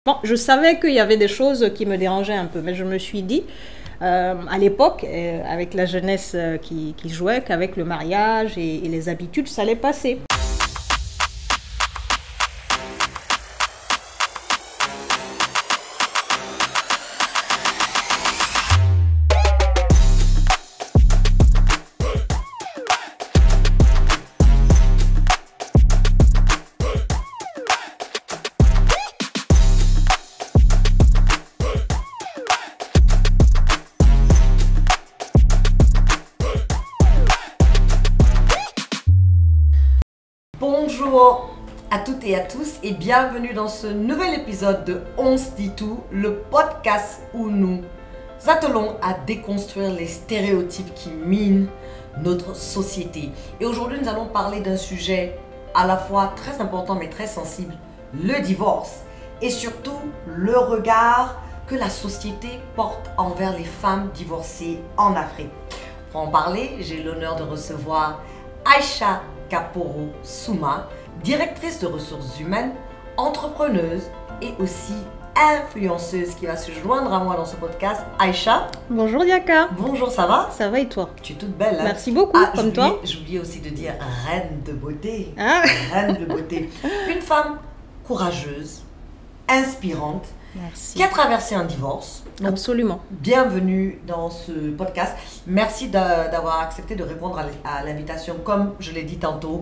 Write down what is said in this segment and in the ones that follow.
Bon, je savais qu'il y avait des choses qui me dérangeaient un peu, mais je me suis dit, à l'époque, avec la jeunesse qui jouait, qu'avec le mariage et les habitudes, ça allait passer. Bonjour à toutes et à tous et bienvenue dans ce nouvel épisode de On se dit tout, le podcast où nous attelons à déconstruire les stéréotypes qui minent notre société. Et aujourd'hui, nous allons parler d'un sujet à la fois très important mais très sensible, le divorce et surtout le regard que la société porte envers les femmes divorcées en Afrique. Pour en parler, j'ai l'honneur de recevoir Aïcha Kaporo Souma, directrice de ressources humaines, entrepreneuse et aussi influenceuse qui va se joindre à moi dans ce podcast. Aïcha. Bonjour Diaka. Bonjour, ça va? Ça va et toi? Tu es toute belle. Hein? Merci beaucoup, comme toi. J'oubliais aussi de dire reine de beauté. Ah. Reine de beauté. Une femme courageuse, inspirante. Merci. Qui a traversé un divorce. Donc, absolument. Bienvenue dans ce podcast. Merci d'avoir accepté de répondre à l'invitation. Comme je l'ai dit tantôt,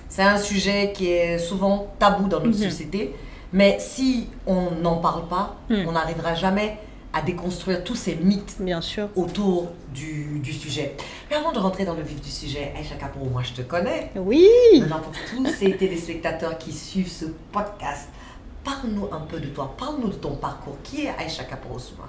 c'est un sujet qui est souvent tabou dans notre société. Mais si on n'en parle pas, on n'arrivera jamais à déconstruire tous ces mythes bien sûr autour du sujet. Mais avant de rentrer dans le vif du sujet, Aïcha Kaporo, moi je te connais. Oui. Maintenant, pour tous ces téléspectateurs qui suivent ce podcast, parle-nous un peu de toi, parle-nous de ton parcours. Qui est Aïcha Kaporo Souma?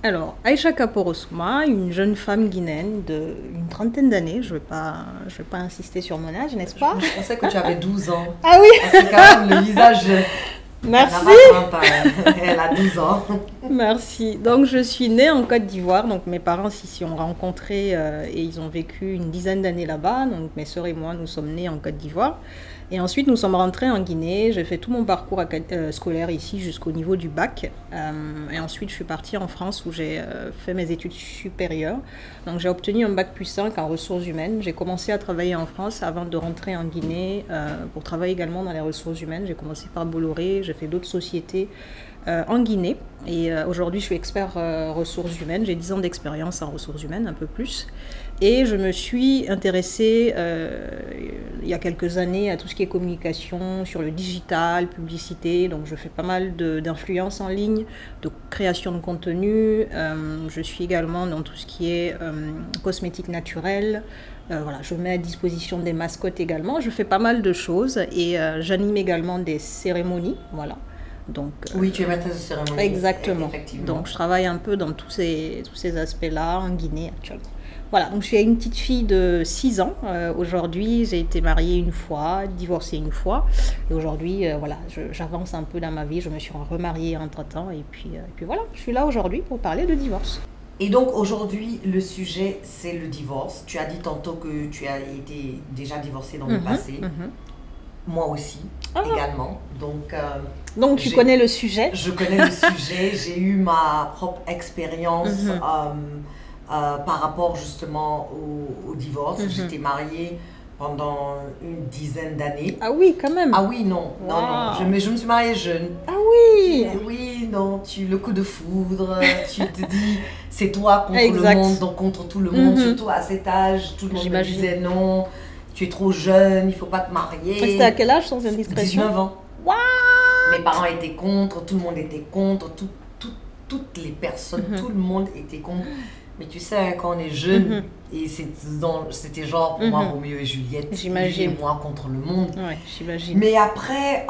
Alors, Aïcha Kaporo Souma, une jeune femme guinéenne d'une trentaine d'années. Je vais pas insister sur mon âge, n'est-ce pas? Je pensais que tu avais 12 ans. Ah oui. C'est quand même le visage. Merci. Elle a 12 ans. Merci. Donc, je suis née en Côte d'Ivoire. Donc, mes parents s'y sont rencontrés et ils ont vécu une dizaine d'années là-bas. Donc, mes sœurs et moi, nous sommes nés en Côte d'Ivoire. Et ensuite, nous sommes rentrés en Guinée. J'ai fait tout mon parcours scolaire ici jusqu'au niveau du bac. Et ensuite, je suis partie en France où j'ai fait mes études supérieures. Donc, j'ai obtenu un bac plus 5 en ressources humaines. J'ai commencé à travailler en France avant de rentrer en Guinée pour travailler également dans les ressources humaines. J'ai commencé par Bolloré, j'ai fait d'autres sociétés en Guinée. Et aujourd'hui, je suis expert ressources humaines. J'ai 10 ans d'expérience en ressources humaines, un peu plus. Et je me suis intéressée il y a quelques années à tout ce qui est communication, sur le digital, publicité. Donc je fais pas mal d'influence en ligne, de création de contenu. Je suis également dans tout ce qui est cosmétique naturelle. Voilà, je mets à disposition des mascottes également. Je fais pas mal de choses et j'anime également des cérémonies. Voilà. Donc, oui, tu es maîtresse de cérémonie. Exactement. Donc je travaille un peu dans tous ces aspects-là en Guinée actuellement. Voilà, donc je suis une petite fille de 6 ans. Aujourd'hui, j'ai été mariée une fois, divorcée une fois. Et aujourd'hui, voilà, j'avance un peu dans ma vie. Je me suis remariée entre-temps. Et puis voilà, je suis là aujourd'hui pour parler de divorce. Et donc aujourd'hui, le sujet, c'est le divorce. Tu as dit tantôt que tu as été déjà divorcée dans le passé. Moi aussi, également. Donc tu connais le sujet? Je connais le sujet. J'ai eu ma propre expérience par rapport justement au divorce. J'étais mariée pendant une dizaine d'années. Ah oui, quand même. Ah oui, non. Wow. Non. Je me suis mariée jeune. Ah oui. Oui, non. Le coup de foudre, tu te dis, c'est toi contre le monde, donc contre tout le monde. Surtout à cet âge, tout le monde me disait non, tu es trop jeune, il ne faut pas te marier. C'était à quel âge sans indiscrétion? 19 ans. Wow. Mes parents étaient contre, tout le monde était contre, toutes les personnes, tout le monde était contre. Mais tu sais, quand on est jeune, et c'était genre pour moi Roméo et Juliette, j'imagine, et moi contre le monde. Ouais, j'imagine. Mais après,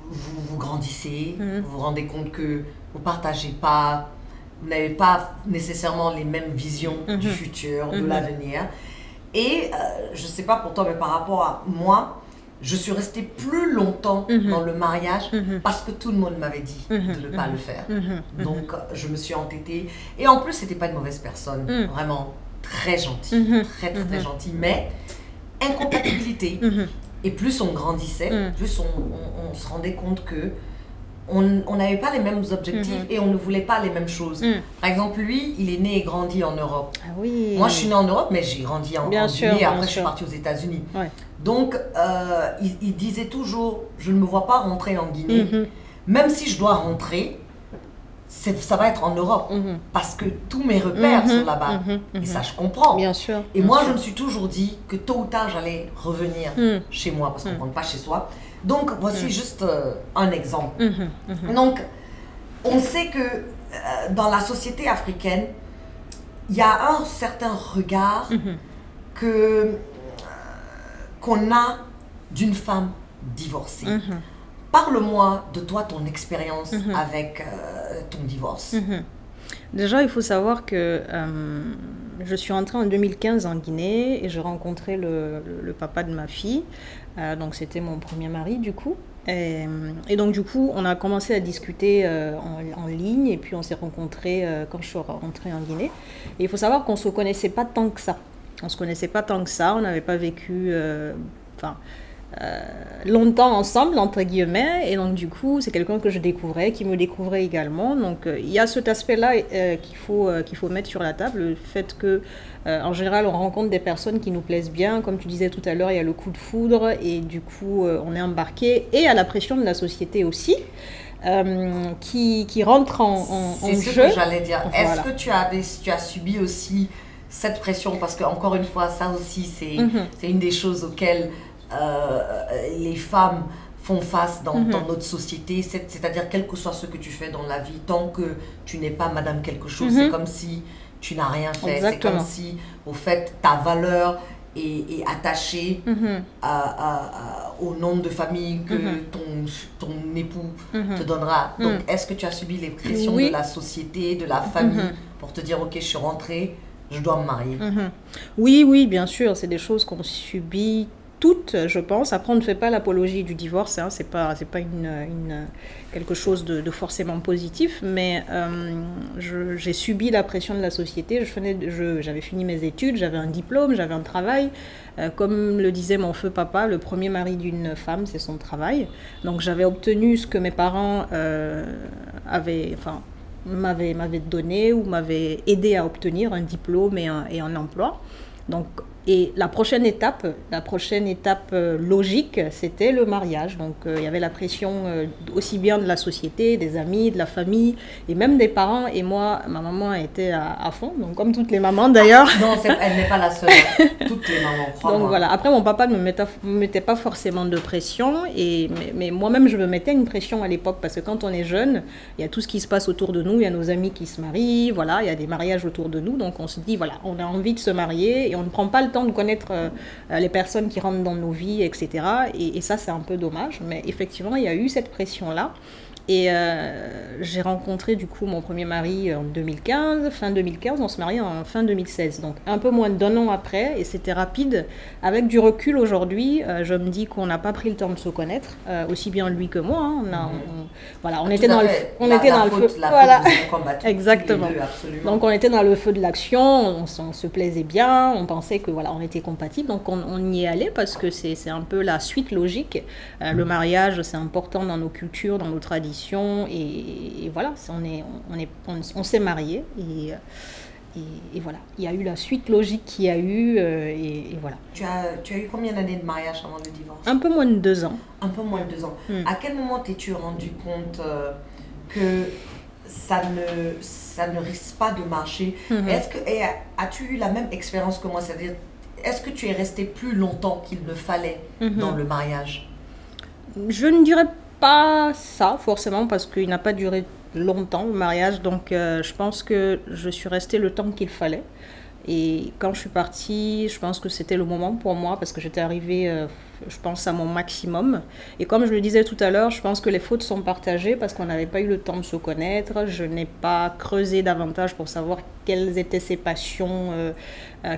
vous grandissez, vous vous rendez compte que vous partagez pas, vous n'avez pas nécessairement les mêmes visions du futur, de l'avenir. Et je sais pas pour toi, mais par rapport à moi, je suis restée plus longtemps dans le mariage parce que tout le monde m'avait dit de ne pas le faire. Donc, je me suis entêtée. Et en plus, c'était pas une mauvaise personne. Vraiment très gentille. Très gentille. Mais incompatibilité. Et plus on grandissait, plus on se rendait compte que on n'avait pas les mêmes objectifs et on ne voulait pas les mêmes choses. Par exemple, lui, il est né et grandi en Europe. Ah oui. Moi, je suis née en Europe, mais j'ai grandi en Guinée. Après, je suis partie aux États-Unis. Ouais. Donc, il disait toujours, je ne me vois pas rentrer en Guinée. Même si je dois rentrer, ça va être en Europe. Parce que tous mes repères sont là-bas. Et ça, je comprends. Bien sûr. Et moi, je me suis toujours dit que tôt ou tard, j'allais revenir chez moi. Parce qu'on ne rentre pas chez soi. Donc, voici juste un exemple. Donc, on sait que dans la société africaine, il y a un certain regard qu'on a d'une femme divorcée. Parle-moi de toi, ton expérience avec ton divorce. Déjà, il faut savoir que je suis rentrée en 2015 en Guinée et j'ai rencontré le papa de ma fille. Donc, c'était mon premier mari, du coup. Et donc, du coup, on a commencé à discuter en ligne et puis on s'est rencontrés quand je suis rentrée en Guinée. Et il faut savoir qu'on ne se connaissait pas tant que ça. On ne se connaissait pas tant que ça. On n'avait pas vécu... longtemps ensemble, entre guillemets, et donc du coup c'est quelqu'un que je découvrais, qui me découvrait également, donc il y a cet aspect-là qu'il faut mettre sur la table, le fait que en général on rencontre des personnes qui nous plaisent bien, comme tu disais tout à l'heure, il y a le coup de foudre et du coup on est embarqué, et à la pression de la société aussi qui rentre en jeu. C'est ce que j'allais dire. Voilà. Est-ce que tu as subi aussi cette pression, parce que encore une fois ça aussi c'est une des choses auxquelles les femmes font face dans notre société, c'est-à-dire quel que soit ce que tu fais dans la vie, tant que tu n'es pas madame quelque chose, c'est comme si tu n'as rien fait. Exactement. C'est comme si, au fait, ta valeur est attachée au nom de famille que ton époux te donnera. Donc, est-ce que tu as subi les pressions de la société, de la famille, pour te dire, ok, je suis rentrée, je dois me marier? Oui, bien sûr, c'est des choses qu'on subit toutes, je pense. Après, on ne fait pas l'apologie du divorce, hein. C'est pas quelque chose de forcément positif, mais j'ai subi la pression de la société. J'avais fini mes études, j'avais un diplôme, j'avais un travail. Comme le disait mon feu papa, le premier mari d'une femme, c'est son travail. Donc, j'avais obtenu ce que mes parents m'avaient donné ou m'avaient aidé à obtenir, un diplôme et un emploi. Donc, et la prochaine étape logique, c'était le mariage. Donc, il y avait la pression aussi bien de la société, des amis, de la famille, et même des parents. Et moi, ma maman était à fond, donc comme toutes les mamans d'ailleurs. Non, elle n'est pas la seule. Toutes les mamans, crois-moi. Donc voilà. Après, mon papa ne me mettait pas forcément de pression, mais moi-même, je me mettais une pression à l'époque, parce que quand on est jeune, il y a tout ce qui se passe autour de nous. Il y a nos amis qui se marient, voilà, il y a des mariages autour de nous. Donc, on se dit, voilà, on a envie de se marier et on ne prend pas le temps de connaître les personnes qui rentrent dans nos vies, etc. Et ça, c'est un peu dommage. Mais effectivement, il y a eu cette pression-là. Et j'ai rencontré du coup mon premier mari en 2015, fin 2015, on se marie en fin 2016. Donc un peu moins d'1 an après, et c'était rapide. Avec du recul aujourd'hui, je me dis qu'on n'a pas pris le temps de se connaître, aussi bien lui que moi. Hein. On était dans le feu. Voilà. Exactement. Donc on était dans le feu de l'action, on se plaisait bien, on pensait que voilà, on était compatibles, donc on y est allé parce que c'est un peu la suite logique. Le mariage, c'est important dans nos cultures, dans nos traditions. Et voilà, on s'est mariés et voilà, il y a eu la suite logique qu'il y a eu et voilà. Tu as eu combien d'années de mariage avant le divorce? Un peu moins de 2 ans. Un peu moins de 2 ans. À quel moment t'es-tu rendu compte que ça ne risque pas de marcher? As-tu eu la même expérience que moi? C'est-à-dire, est-ce que tu es resté plus longtemps qu'il ne fallait dans le mariage? Je ne dirais pas ça forcément, parce qu'il n'a pas duré longtemps le mariage, donc je pense que je suis restée le temps qu'il fallait. Et quand je suis partie, je pense que c'était le moment pour moi, parce que j'étais arrivée, je pense, à mon maximum. Et comme je le disais tout à l'heure, je pense que les fautes sont partagées parce qu'on n'avait pas eu le temps de se connaître. Je n'ai pas creusé davantage pour savoir quelles étaient ses passions,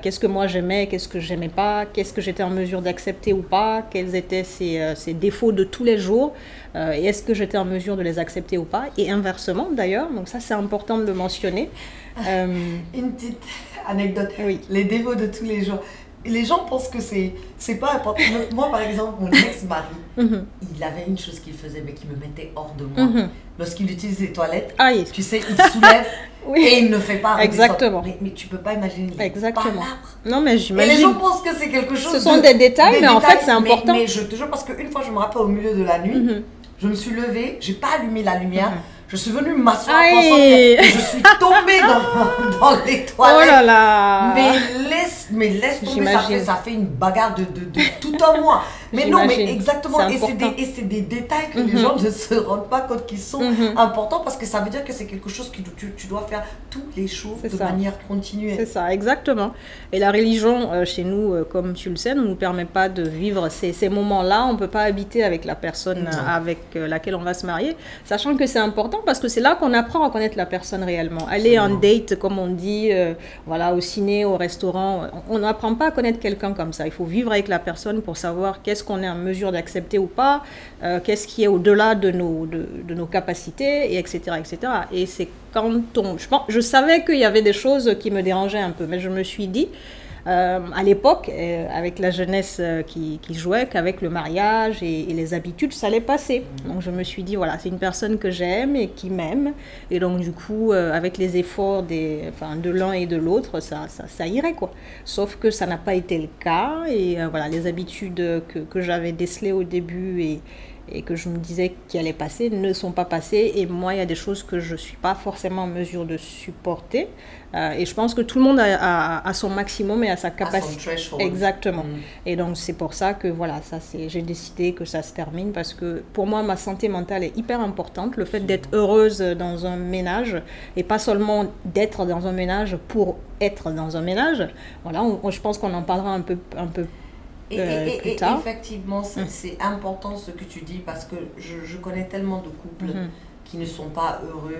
qu'est-ce que moi j'aimais, qu'est-ce que j'aimais pas, qu'est-ce que j'étais en mesure d'accepter ou pas, quels étaient ses défauts de tous les jours, et est-ce que j'étais en mesure de les accepter ou pas, et inversement d'ailleurs. Donc ça, c'est important de le mentionner. Une petite anecdote. Oui. Les défauts de tous les jours. les gens pensent que c'est pas important. Moi, par exemple, mon ex-mari, il avait une chose qu'il faisait, mais qui me mettait hors de moi. Lorsqu'il utilise les toilettes, tu sais, il soulève et il ne fait pas. Exactement. Mais tu peux pas imaginer. Exactement. Non, mais j'imagine. Et les gens pensent que c'est quelque chose. Ce sont des détails, mais en fait, c'est important. Mais je te jure, parce qu'une fois, je me rappelle au milieu de la nuit, je me suis levée, j'ai pas allumé la lumière. Je suis venue m'asseoir pensant que je suis tombée dans les toilettes. Oh là là. Mais laisse tomber, ça fait une bagarre de tout un mois. Mais non, mais exactement. Et c'est des détails que les gens ne se rendent pas compte qui sont importants, parce que ça veut dire que c'est quelque chose que tu dois faire tous les jours de manière continue. C'est ça, exactement. Et la religion, chez nous, comme tu le sais, ne nous permet pas de vivre ces moments-là. On ne peut pas habiter avec la personne avec laquelle on va se marier, sachant que c'est important parce que c'est là qu'on apprend à connaître la personne réellement. Aller en date, comme on dit, voilà, au ciné, au restaurant, on n'apprend pas à connaître quelqu'un comme ça. Il faut vivre avec la personne pour savoir qu'est-ce qu'on est en mesure d'accepter ou pas, qu'est-ce qui est au-delà de nos capacités, et etc., etc. Et c'est quand je savais qu'il y avait des choses qui me dérangeaient un peu, mais je me suis dit, à l'époque, avec la jeunesse qui jouait, qu'avec le mariage et les habitudes, ça allait passer. Donc je me suis dit, voilà, c'est une personne que j'aime et qui m'aime. Et donc du coup, avec les efforts de l'un et de l'autre, ça irait, quoi. Sauf que ça n'a pas été le cas. Et voilà, les habitudes que j'avais décelées au début et que je me disais qui allaient passer ne sont pas passées. Et moi, il y a des choses que je ne suis pas forcément en mesure de supporter. Et je pense que tout le monde a son maximum et a sa capacité. Exactement. Et donc, c'est pour ça que voilà, j'ai décidé que ça se termine, parce que pour moi, ma santé mentale est hyper importante. Le fait d'être heureuse dans un ménage et pas seulement d'être dans un ménage pour être dans un ménage. Voilà, je pense qu'on en parlera un peu plus tard. Effectivement, c'est important ce que tu dis, parce que je connais tellement de couples qui ne sont pas heureux.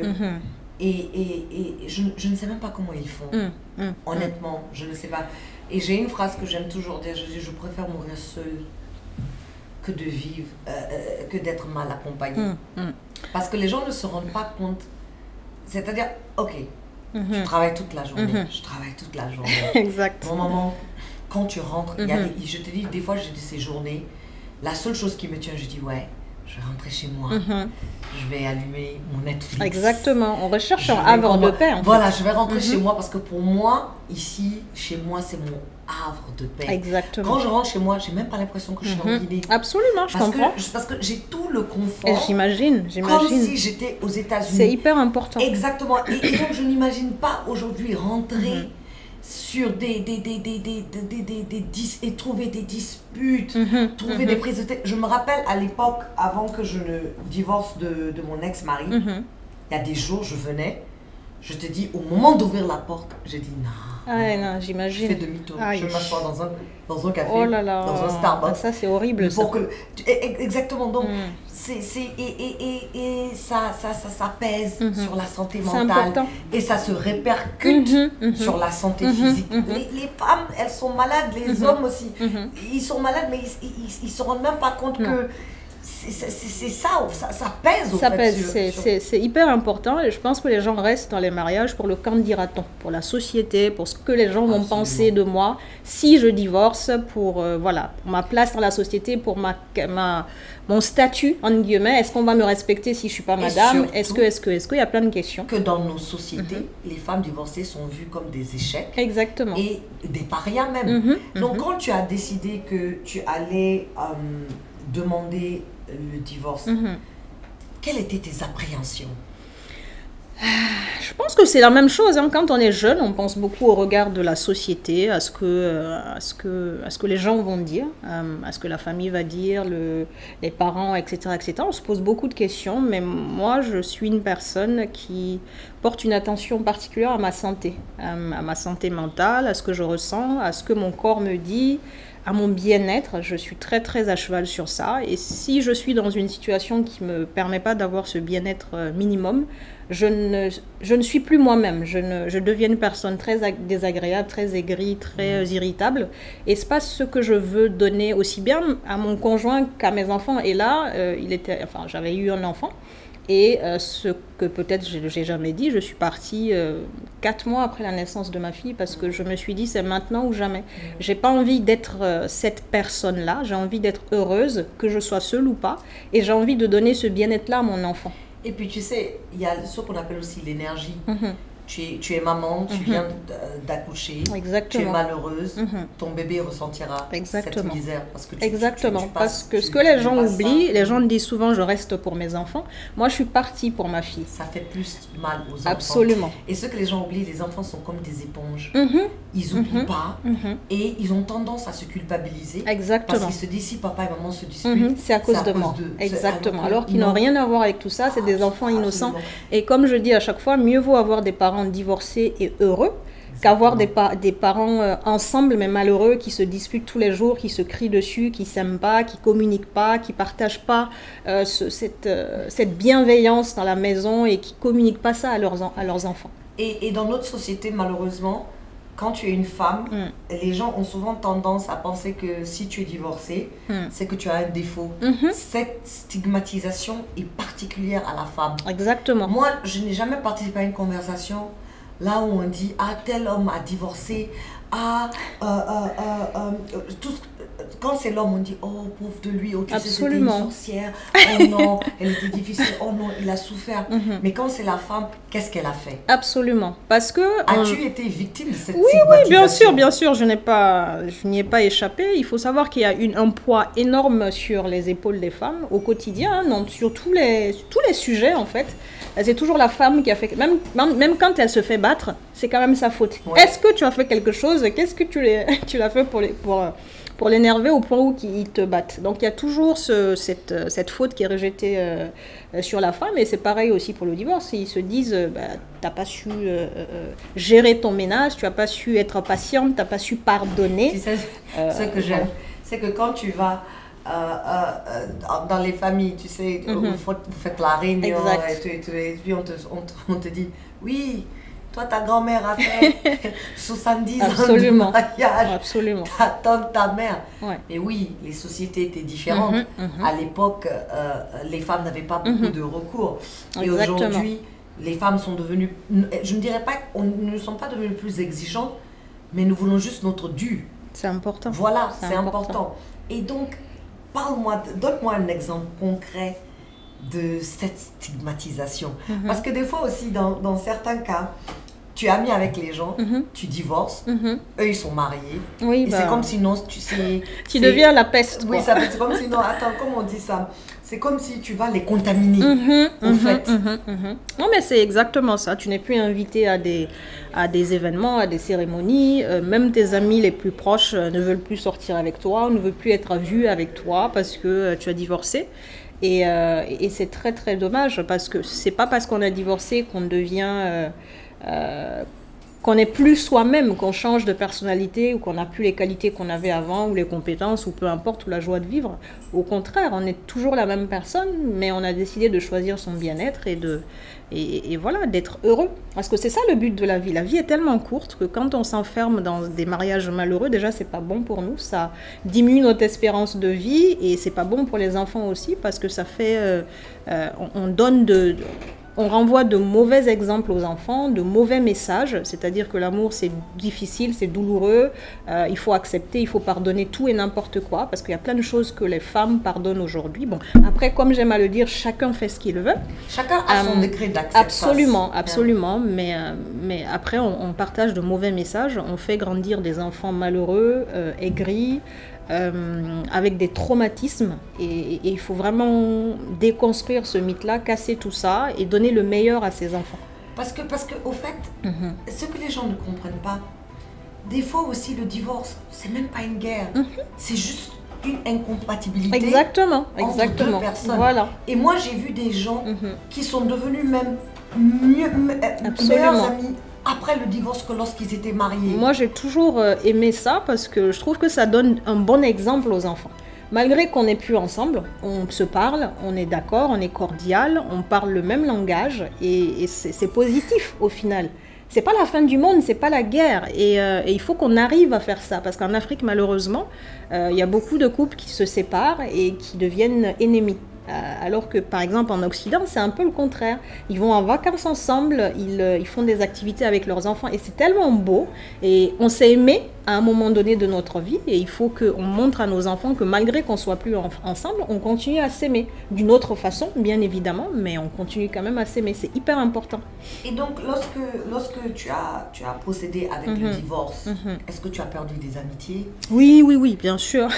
Et je ne sais même pas comment ils font. Honnêtement, je ne sais pas. Et j'ai une phrase que j'aime toujours dire, je dis, je préfère mourir seule que de vivre, que d'être mal accompagnée. Parce que les gens ne se rendent pas compte. C'est-à-dire, ok, tu travailles toute la journée, je travaille toute la journée. Exact. Mon maman, quand tu rentres, je te dis, des fois j'ai ces journées, la seule chose qui me tient, je dis, ouais, je vais rentrer chez moi, je vais allumer mon Netflix. Exactement, on recherche un havre de paix. Voilà, je vais rentrer chez moi, parce que pour moi, ici, chez moi, c'est mon havre de paix. Exactement. Quand je rentre chez moi, j'ai même pas l'impression que je suis en Guinée. Absolument, je comprends. Parce que j'ai tout le confort. J'imagine. Comme si j'étais aux États-Unis. C'est hyper important. Exactement. Et donc, je n'imagine pas aujourd'hui rentrer sur et trouver des disputes, trouver des prises de tête. Je me rappelle à l'époque, avant que je ne divorce de mon ex-mari, il y a des jours, je venais, je te dis, au moment d'ouvrir la porte, j'ai dit non. Non, j'imagine. Je fais demi-tour. Je m'assois dans un café, oh là là. dans un Starbucks. Ça, c'est horrible. Exactement. Donc, ça pèse sur la santé mentale. Et ça se répercute sur la santé physique. Les femmes, elles sont malades, les hommes aussi. Ils sont malades, mais ils ne se rendent même pas compte que c'est ça pèse. Ça pèse, c'est hyper important, et je pense que les gens restent dans les mariages pour le qu'en dira-t-on, pour la société, pour ce que les gens vont penser de moi si je divorce, pour ma place dans la société, pour mon statut, entre guillemets. Est-ce qu'on va me respecter si je ne suis pas madame? Est-ce qu'il y a plein de questions? Que dans nos sociétés, les femmes divorcées sont vues comme des échecs. Exactement. Et des parias même. Donc quand tu as décidé que tu allais demander le divorce, quelles étaient tes appréhensions? Je pense que c'est la même chose. Quand on est jeune, on pense beaucoup au regard de la société, à ce que les gens vont dire, à ce que la famille va dire, les parents, etc., etc. On se pose beaucoup de questions, mais moi, je suis une personne qui porte une attention particulière à ma santé mentale, à ce que je ressens, à ce que mon corps me dit, à mon bien-être. Je suis très très à cheval sur ça, et si je suis dans une situation qui ne me permet pas d'avoir ce bien-être minimum, je ne suis plus moi-même. Je deviens une personne très désagréable, très aigrie, très irritable, et c'est pas ce que je veux donner aussi bien à mon conjoint qu'à mes enfants. Et là, j'avais eu un enfant, et ce que peut-être j'ai jamais dit, je suis partie 4 mois après la naissance de ma fille parce que je me suis dit c'est maintenant ou jamais. J'ai pas envie d'être cette personne-là, j'ai envie d'être heureuse, que je sois seule ou pas, et j'ai envie de donner ce bien-être-là à mon enfant. Et puis tu sais, il y a ce qu'on appelle aussi l'énergie. Tu es maman, tu viens d'accoucher, tu es malheureuse, ton bébé ressentira cette misère parce que parce que ce que les gens oublient, les gens disent souvent je reste pour mes enfants. Moi je suis partie pour ma fille. Ça fait plus mal aux enfants. Absolument. Et ce que les gens oublient, les enfants sont comme des éponges. Ils n'oublient pas et ils ont tendance à se culpabiliser. Exactement. Parce qu'ils se disent si papa et maman se disputent, c'est à cause de moi. Exactement. Alors qu'ils n'ont rien à voir avec tout ça, c'est des enfants innocents. Et comme je dis à chaque fois, mieux vaut avoir des parents divorcés et heureux qu'avoir des parents ensemble mais malheureux qui se disputent tous les jours, qui se crient dessus, qui s'aiment pas, qui communiquent pas, qui partagent pas cette bienveillance dans la maison et qui communiquent pas ça à leurs enfants. Et dans notre société, malheureusement, quand tu es une femme, les gens ont souvent tendance à penser que si tu es divorcée, c'est que tu as un défaut. Cette stigmatisation est particulière à la femme. Exactement. Moi, je n'ai jamais participé à une conversation là où on dit « Ah, tel homme a divorcé. Ah, quand c'est l'homme, on dit « Oh, pauvre de lui. Oh, tu sais, c'était une sorcière. Oh non, elle était difficile. Oh non, il a souffert. Mais quand c'est la femme, qu'est-ce qu'elle a fait? Absolument. Parce que... As-tu été victime de cette stigmatisation? Oui, bien sûr. Je n'y ai pas échappé. Il faut savoir qu'il y a un poids énorme sur les épaules des femmes au quotidien, sur tous les sujets, en fait. C'est toujours la femme qui a fait... Même quand elle se fait battre, c'est quand même sa faute. Ouais. Est-ce que tu as fait quelque chose? Qu'est-ce que tu l'as fait pour l'énerver au point où il te batte? Donc il y a toujours cette faute qui est rejetée sur la femme. Et c'est pareil aussi pour le divorce. Ils se disent, tu n'as pas su gérer ton ménage, tu n'as pas su être patiente, tu n'as pas su pardonner. C'est ce que j'aime. C'est que quand tu vas... dans les familles, tu sais, vous faites la réunion et puis on te dit oui, toi ta grand-mère a fait 70 ans de mariage, ta tante, ta mère. Et oui, les sociétés étaient différentes. À l'époque, les femmes n'avaient pas beaucoup de recours. Et aujourd'hui, les femmes sont devenues, je ne dirais pas qu'on ne sont pas devenues plus exigeantes, mais nous voulons juste notre dû. C'est important. Voilà, c'est important. Et donc, donne-moi un exemple concret de cette stigmatisation. Parce que des fois aussi, dans certains cas, tu es ami avec les gens, tu divorces, eux ils sont mariés, et c'est comme si non, tu deviens la peste. Oui, c'est comme si non, attends, comment on dit ça? C'est comme si tu vas les contaminer, en fait. Non, mais c'est exactement ça. Tu n'es plus invité à des événements, à des cérémonies. Même tes amis les plus proches ne veulent plus sortir avec toi, ne veulent plus être vus avec toi parce que tu as divorcé. Et c'est très, très dommage parce que c'est pas parce qu'on a divorcé qu'on devient... qu'on n'est plus soi-même, qu'on change de personnalité ou qu'on n'a plus les qualités qu'on avait avant ou les compétences ou peu importe, ou la joie de vivre. Au contraire, on est toujours la même personne, mais on a décidé de choisir son bien-être et voilà, d'être heureux. Parce que c'est ça le but de la vie. La vie est tellement courte que quand on s'enferme dans des mariages malheureux, déjà c'est pas bon pour nous, ça diminue notre espérance de vie et c'est pas bon pour les enfants aussi parce que ça fait... On renvoie de mauvais exemples aux enfants, de mauvais messages, c'est-à-dire que l'amour c'est difficile, c'est douloureux, il faut accepter, il faut pardonner tout et n'importe quoi, parce qu'il y a plein de choses que les femmes pardonnent aujourd'hui. Bon, après, comme j'aime à le dire, chacun fait ce qu'il veut. Chacun a son degré d'acceptation. Absolument, mais après on partage de mauvais messages, on fait grandir des enfants malheureux, aigris, avec des traumatismes et il faut vraiment déconstruire ce mythe-là, casser tout ça et donner le meilleur à ses enfants. Parce que au fait, ce que les gens ne comprennent pas, des fois aussi le divorce, c'est même pas une guerre, c'est juste une incompatibilité entre deux personnes. Voilà. Et moi j'ai vu des gens qui sont devenus même meilleurs amis après le divorce que lorsqu'ils étaient mariés. Moi, j'ai toujours aimé ça parce que je trouve que ça donne un bon exemple aux enfants. Malgré qu'on n'est plus ensemble, on se parle, on est d'accord, on est cordial, on parle le même langage et c'est positif au final. C'est pas la fin du monde, c'est pas la guerre et il faut qu'on arrive à faire ça parce qu'en Afrique, malheureusement, il y a beaucoup de couples qui se séparent et qui deviennent ennemis. Alors que, par exemple, en Occident, c'est un peu le contraire. Ils vont en vacances ensemble, ils font des activités avec leurs enfants et c'est tellement beau. Et on s'est aimé à un moment donné de notre vie et il faut qu'on montre à nos enfants que malgré qu'on soit plus ensemble, on continue à s'aimer. D'une autre façon, bien évidemment, mais on continue quand même à s'aimer. C'est hyper important. Et donc, lorsque tu as procédé avec le divorce, est-ce que tu as perdu des amitiés? Oui, bien sûr.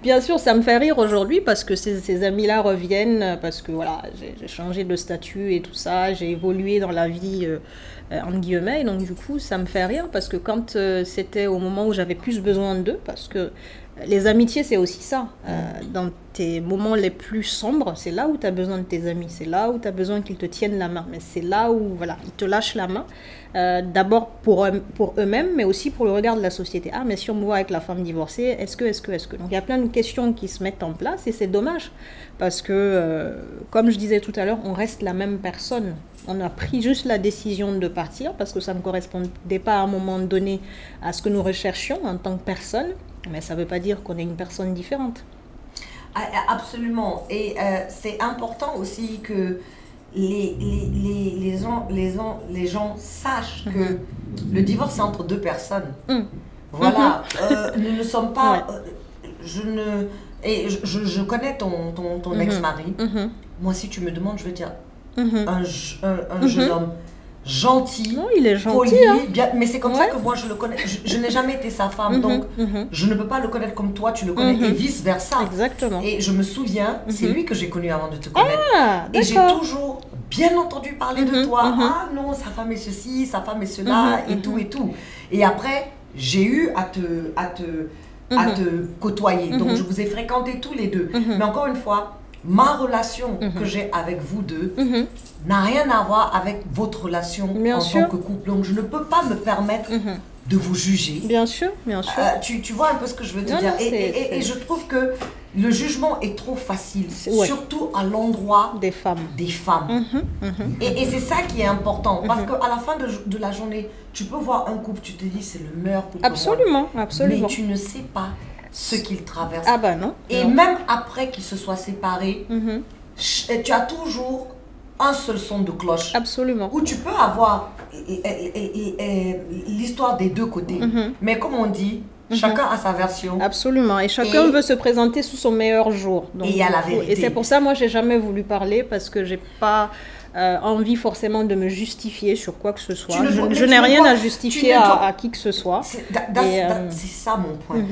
Bien sûr, ça me fait rire aujourd'hui parce que ces amis-là reviennent, parce que voilà, j'ai changé de statut et tout ça, j'ai évolué dans la vie, entre guillemets, et donc du coup, ça me fait rire parce que quand c'était au moment où j'avais plus besoin d'eux, parce que les amitiés, c'est aussi ça. Dans tes moments les plus sombres, c'est là où tu as besoin de tes amis. C'est là où tu as besoin qu'ils te tiennent la main. Mais c'est là où voilà, ils te lâchent la main. D'abord pour eux-mêmes, mais aussi pour le regard de la société. Ah, mais si on me voit avec la femme divorcée, est-ce que Donc il y a plein de questions qui se mettent en place et c'est dommage. Parce que, comme je disais tout à l'heure, on reste la même personne. On a pris juste la décision de partir parce que ça ne correspondait pas à un moment donné à ce que nous recherchions en tant que personne. Mais ça ne veut pas dire qu'on est une personne différente. Absolument. Et c'est important aussi que les gens sachent que le divorce c'est entre deux personnes. Voilà. Nous ne sommes pas... je connais ton ex-mari. Moi, si tu me demandes, je veux dire un jeune homme gentil, non, il est gentil, poli, hein. bien, mais c'est comme ça que moi je le connais. Je n'ai jamais été sa femme, donc je ne peux pas le connaître comme toi tu le connais et vice versa. Exactement. Et je me souviens, c'est lui que j'ai connu avant de te connaître. Et j'ai toujours bien entendu parler de toi. Ah non, sa femme est ceci, sa femme est cela, et tout et tout. Et après, j'ai eu à te côtoyer. Donc je vous ai fréquentés tous les deux. Mais encore une fois, ma relation que j'ai avec vous deux n'a rien à voir avec votre relation tant que couple. Donc, je ne peux pas me permettre de vous juger. Bien sûr, bien sûr. Tu vois un peu ce que je veux te dire. Et je trouve que le jugement est trop facile, surtout à l'endroit des femmes. Et c'est ça qui est important. Parce qu'à la fin de la journée, tu peux voir un couple, tu te dis c'est le meilleur couple. Absolument. Mais tu ne sais pas ce qu'ils traversent. Ah bah non. Et même après qu'ils se soient séparés, tu as toujours un seul son de cloche. Absolument. Où tu peux avoir l'histoire des deux côtés. Mais comme on dit, chacun a sa version. Absolument. Et chacun veut se présenter sous son meilleur jour. Donc, et il y a la vérité. Et c'est pour ça, moi, j'ai jamais voulu parler parce que j'ai pas envie forcément de me justifier sur quoi que ce soit. Je n'ai rien à justifier à qui que ce soit. C'est ça mon point.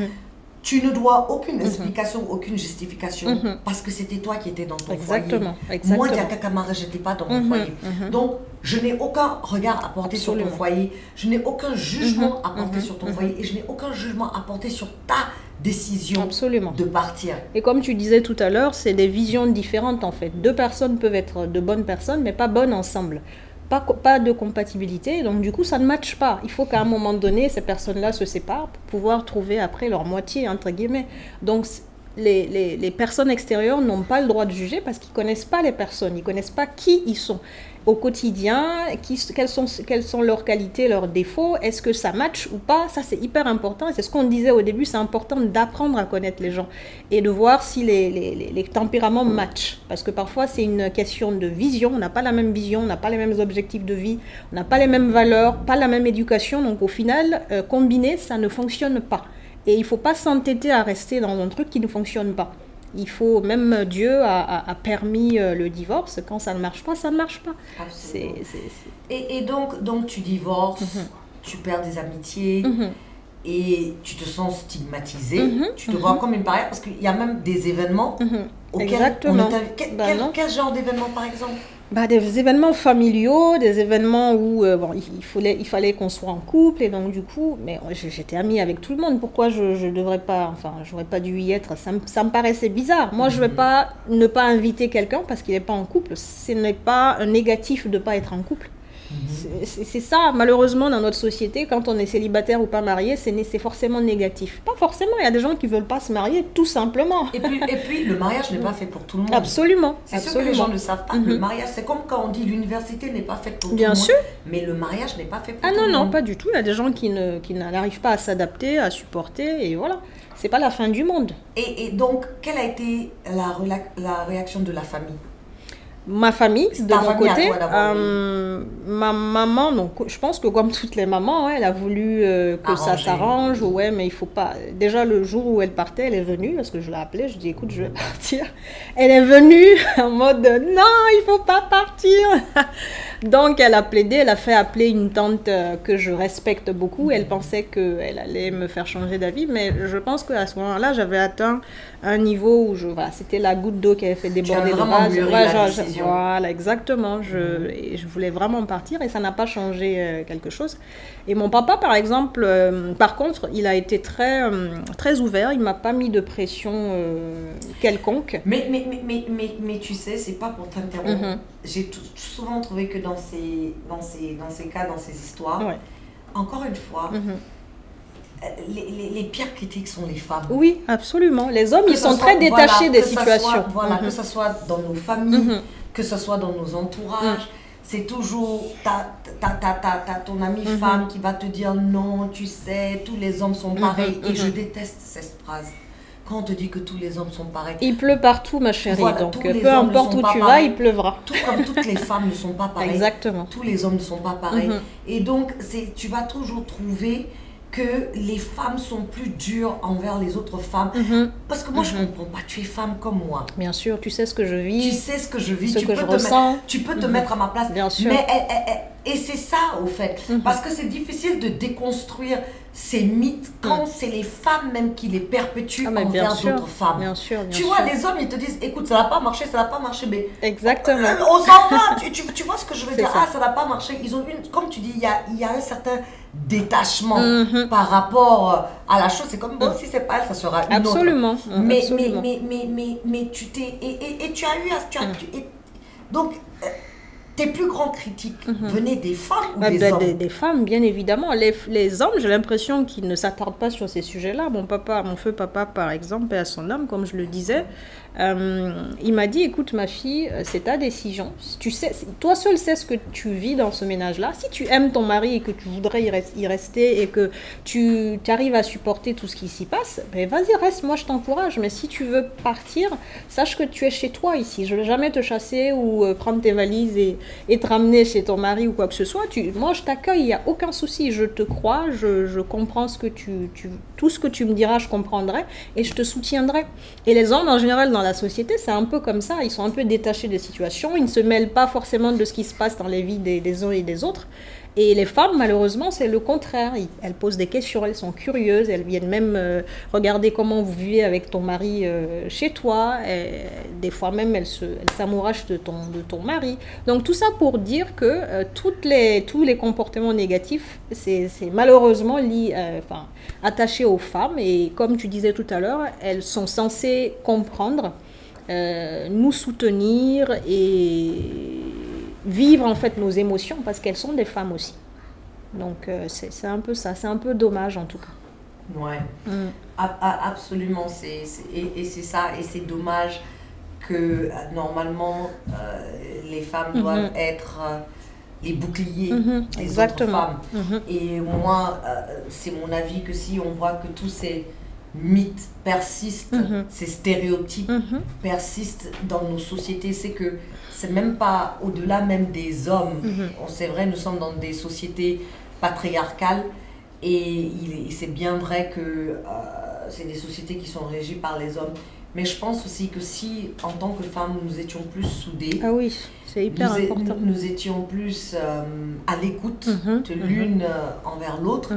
Tu ne dois aucune explication, aucune justification parce que c'était toi qui étais dans ton foyer. Exactement. Moi, Diaka Kamara, je n'étais pas dans mon foyer. Donc, je n'ai aucun regard à porter sur ton foyer. Je n'ai aucun jugement à porter sur ton foyer et je n'ai aucun jugement à porter sur ta décision de partir. Et comme tu disais tout à l'heure, c'est des visions différentes en fait. Deux personnes peuvent être de bonnes personnes, mais pas bonnes ensemble. Pas de compatibilité, donc du coup ça ne matche pas. Il faut qu'à un moment donné, ces personnes-là se séparent pour pouvoir trouver après leur moitié, entre guillemets. Donc les personnes extérieures n'ont pas le droit de juger parce qu'ils ne connaissent pas les personnes, ils ne connaissent pas qui ils sont au quotidien, quelles sont leurs qualités, leurs défauts, est-ce que ça match ou pas. Ça c'est hyper important, c'est ce qu'on disait au début, c'est important d'apprendre à connaître les gens et de voir si les tempéraments matchent, parce que parfois c'est une question de vision, on n'a pas la même vision, on n'a pas les mêmes objectifs de vie, on n'a pas les mêmes valeurs, pas la même éducation, donc au final, combiné, ça ne fonctionne pas. Et il ne faut pas s'entêter à rester dans un truc qui ne fonctionne pas. Il faut, même Dieu a permis le divorce. Quand ça ne marche pas, ça ne marche pas. Et donc tu divorces, tu perds des amitiés et tu te sens stigmatisé. Tu te vois comme une pariah parce qu'il y a même des événements auxquels on ne quel genre d'événements par exemple? Des événements familiaux, des événements où il fallait qu'on soit en couple et donc du coup, mais j'étais amie avec tout le monde. Pourquoi je devrais pas, j'aurais pas dû y être. Ça me paraissait bizarre. Moi, je vais pas ne pas inviter quelqu'un parce qu'il n'est pas en couple. Ce n'est pas un négatif de pas être en couple. c'est ça, malheureusement, dans notre société, quand on est célibataire ou pas marié, c'est forcément négatif. Pas forcément, il y a des gens qui ne veulent pas se marier, tout simplement. Et puis le mariage n'est pas fait pour tout le monde. Absolument. C'est ce que les gens ne savent pas. Le mariage, c'est comme quand on dit l'université n'est pas faite pour tout le monde. Bien sûr. Mais le mariage n'est pas fait pour tout le monde. Ah non, non, pas du tout. Il y a des gens qui n'arrivent pas à s'adapter, à supporter, et voilà. C'est pas la fin du monde. Et donc, quelle a été la réaction de la famille? Ma famille, de mon côté, toi, ma maman, donc, je pense que comme toutes les mamans, elle a voulu que ça s'arrange. Ouais, mais il faut pas. Déjà, le jour où elle partait, elle est venue, parce que je l'ai appelée, je dis écoute, je vais partir. Elle est venue en mode non, il faut pas partir. Donc, elle a plaidé, elle a fait appeler une tante que je respecte beaucoup. Elle pensait qu'elle allait me faire changer d'avis, mais je pense qu'à ce moment-là, j'avais atteint un niveau où voilà, c'était la goutte d'eau qui avait fait déborder le vase. Voilà, exactement. Je voulais vraiment partir et ça n'a pas changé quelque chose. Et mon papa, par exemple, par contre, il a été très ouvert. Il ne m'a pas mis de pression quelconque. Mais tu sais, c'est pas pour t'interrompre. J'ai souvent trouvé que dans ces cas, dans ces histoires, encore une fois, les pires critiques sont les femmes. Oui, absolument. Les hommes, ils sont très détachés des situations. Que ce soit dans nos familles, que ce soit dans nos entourages. C'est toujours ton amie femme qui va te dire non, tu sais, tous les hommes sont pareils. Et je déteste cette phrase. Quand on te dit que tous les hommes sont pareils. Il pleut partout, ma chérie. Voilà, donc, peu importe où tu vas, il pleuvra. Tout comme toutes les femmes ne sont pas pareilles. Exactement. Tous les hommes ne sont pas pareils. Et donc, tu vas toujours trouver que les femmes sont plus dures envers les autres femmes. Parce que moi, je ne comprends pas. Tu es femme comme moi. Bien sûr, tu sais ce que je vis. Tu sais ce que je vis. Ce que je ressens. Tu peux te mettre à ma place. Bien sûr. Mais et c'est ça, au fait. Parce que c'est difficile de déconstruire ces mythes quand c'est les femmes même qui les perpétuent envers d'autres femmes. Bien sûr, tu vois, les hommes, ils te disent, écoute, ça n'a pas marché, mais... Exactement. On s'en va. Tu vois ce que je veux dire? Ça n'a pas marché. Ils ont comme tu dis, il y a un certain détachement par rapport à la chose. C'est comme, bon, si c'est pas elle, ça sera une absolument. autre. Mais tu t'es... Et tu as eu... Donc... Tes plus grands critiques venaient des femmes ou des hommes? Des femmes, bien évidemment. Les hommes, j'ai l'impression qu'ils ne s'attardent pas sur ces sujets-là. Mon feu papa, par exemple, et à son âme, comme je le disais, il m'a dit, écoute ma fille, c'est ta décision. Tu sais, toi seul sais ce que tu vis dans ce ménage-là. Si tu aimes ton mari et que tu voudrais y rester et que tu arrives à supporter tout ce qui s'y passe, ben vas-y, reste, moi je t'encourage. Mais si tu veux partir, sache que tu es chez toi ici. Je ne vais jamais te chasser ou prendre tes valises et te ramener chez ton mari ou quoi que ce soit. Moi je t'accueille, il n'y a aucun souci. Je te crois, je comprends tout ce que tu me diras, je comprendrai et je te soutiendrai. Et les hommes, en général, dans la société, c'est un peu comme ça. Ils sont un peu détachés des situations. Ils ne se mêlent pas forcément de ce qui se passe dans les vies des uns et des autres. Et les femmes, malheureusement, c'est le contraire. Elles posent des questions, elles sont curieuses, elles viennent même regarder comment vous vivez avec ton mari chez toi. Et des fois même, elles s'amourachent de ton mari. Donc tout ça pour dire que tous les comportements négatifs, c'est malheureusement attaché aux femmes. Et comme tu disais tout à l'heure, elles sont censées comprendre, nous soutenir et vivre en fait nos émotions parce qu'elles sont des femmes aussi. Donc c'est un peu ça, c'est un peu dommage en tout cas. Ouais, absolument, et c'est ça, et c'est dommage que normalement les femmes doivent être les boucliers des autres femmes. Et moi, c'est mon avis que si on voit que tous ces mythes persistent, ces stéréotypes persistent dans nos sociétés, c'est que c'est même pas au-delà même des hommes. C'est vrai, nous sommes dans des sociétés patriarcales et c'est bien vrai que c'est des sociétés qui sont régies par les hommes. Mais je pense aussi que si, en tant que femmes, nous étions plus soudées, ah oui, c'est hyper important. Nous étions plus à l'écoute de l'une envers l'autre,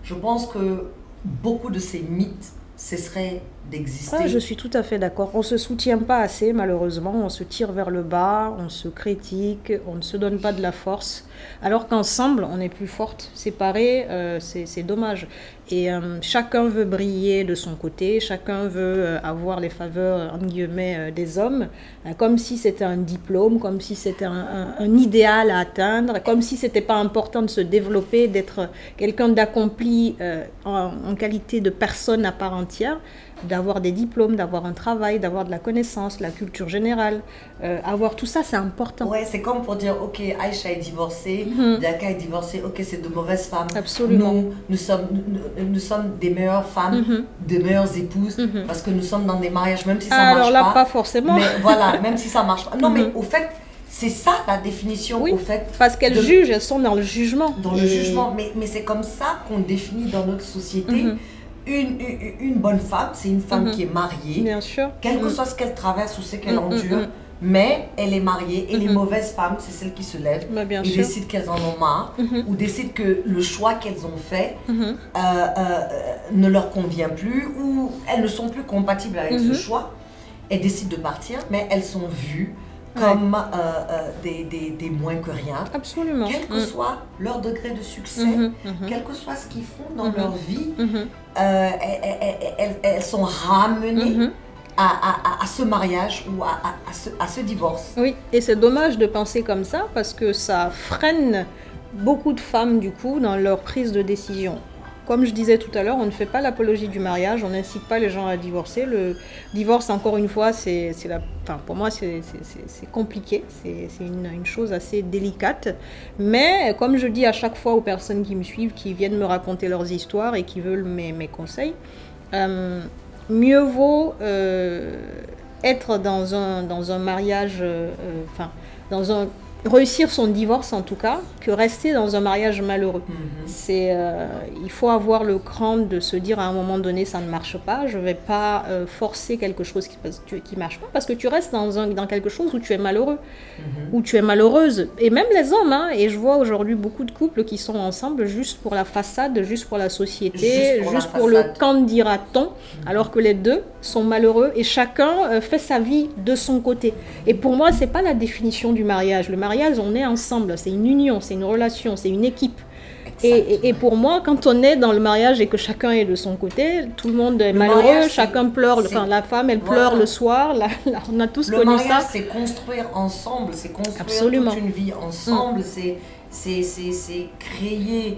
je pense que beaucoup de ces mythes cesseraient d'exister. Ah, je suis tout à fait d'accord. On ne se soutient pas assez, malheureusement. On se tire vers le bas, on se critique, on ne se donne pas de la force. Alors qu'ensemble, on est plus forte. Séparés, c'est dommage. Et chacun veut briller de son côté, chacun veut avoir les faveurs, entre guillemets, des hommes, comme si c'était un diplôme, comme si c'était un idéal à atteindre, comme si c'était pas important de se développer, d'être quelqu'un d'accompli en qualité de personne à part entière, d'avoir des diplômes, d'avoir un travail, d'avoir de la connaissance, la culture générale. Avoir tout ça, c'est important. Ouais, c'est comme pour dire, ok, Aïcha est divorcée, Diaka est divorcée, ok, c'est de mauvaises femmes. Absolument. Nous sommes des meilleures femmes, des meilleures épouses, parce que nous sommes dans des mariages, même si ça marche pas. Alors là, pas forcément. Mais voilà, même si ça marche pas. Non, mais au fait, c'est ça la définition, oui, au fait. Parce qu'elles jugent, elles sont dans le jugement. Dans le jugement, mais c'est comme ça qu'on définit dans notre société. Une bonne femme, c'est une femme qui est mariée, bien sûr, quel que soit ce qu'elle traverse ou ce qu'elle endure, mais elle est mariée. Et les mauvaises femmes, c'est celles qui se lèvent et décident qu'elles en ont marre, ou décident que le choix qu'elles ont fait ne leur convient plus, ou elles ne sont plus compatibles avec ce choix. Elles décident de partir, mais elles sont vues comme des moins que rien. Absolument. Quel que soit leur degré de succès, quel que soit ce qu'ils font dans leur vie, elles sont ramenées à ce mariage ou à ce divorce. Oui, et c'est dommage de penser comme ça parce que ça freine beaucoup de femmes du coup dans leur prise de décision. Comme je disais tout à l'heure, on ne fait pas l'apologie du mariage, on n'incite pas les gens à divorcer. Le divorce, encore une fois, pour moi, c'est compliqué, c'est une chose assez délicate. Mais comme je dis à chaque fois aux personnes qui me suivent, qui viennent me raconter leurs histoires et qui veulent mes conseils, mieux vaut être dans un mariage, réussir son divorce en tout cas, que rester dans un mariage malheureux. Il faut avoir le cran de se dire à un moment donné ça ne marche pas, je ne vais pas forcer quelque chose qui ne marche pas, parce que tu restes dans quelque chose où tu es malheureux, où tu es malheureuse. Et même les hommes, hein, et je vois aujourd'hui beaucoup de couples qui sont ensemble juste pour la façade, juste pour la société, juste pour le qu'en dira-t-on, alors que les deux sont malheureux et chacun fait sa vie de son côté. Et pour moi, ce n'est pas la définition du mariage. Le mariage, on est ensemble, c'est une union, c'est une relation, c'est une équipe. Et pour moi, quand on est dans le mariage et que chacun est de son côté, tout le monde est malheureux, chacun pleure, la femme elle pleure le soir, on a tous connu ça. Le mariage, c'est construire ensemble, c'est construire toute une vie ensemble, c'est créer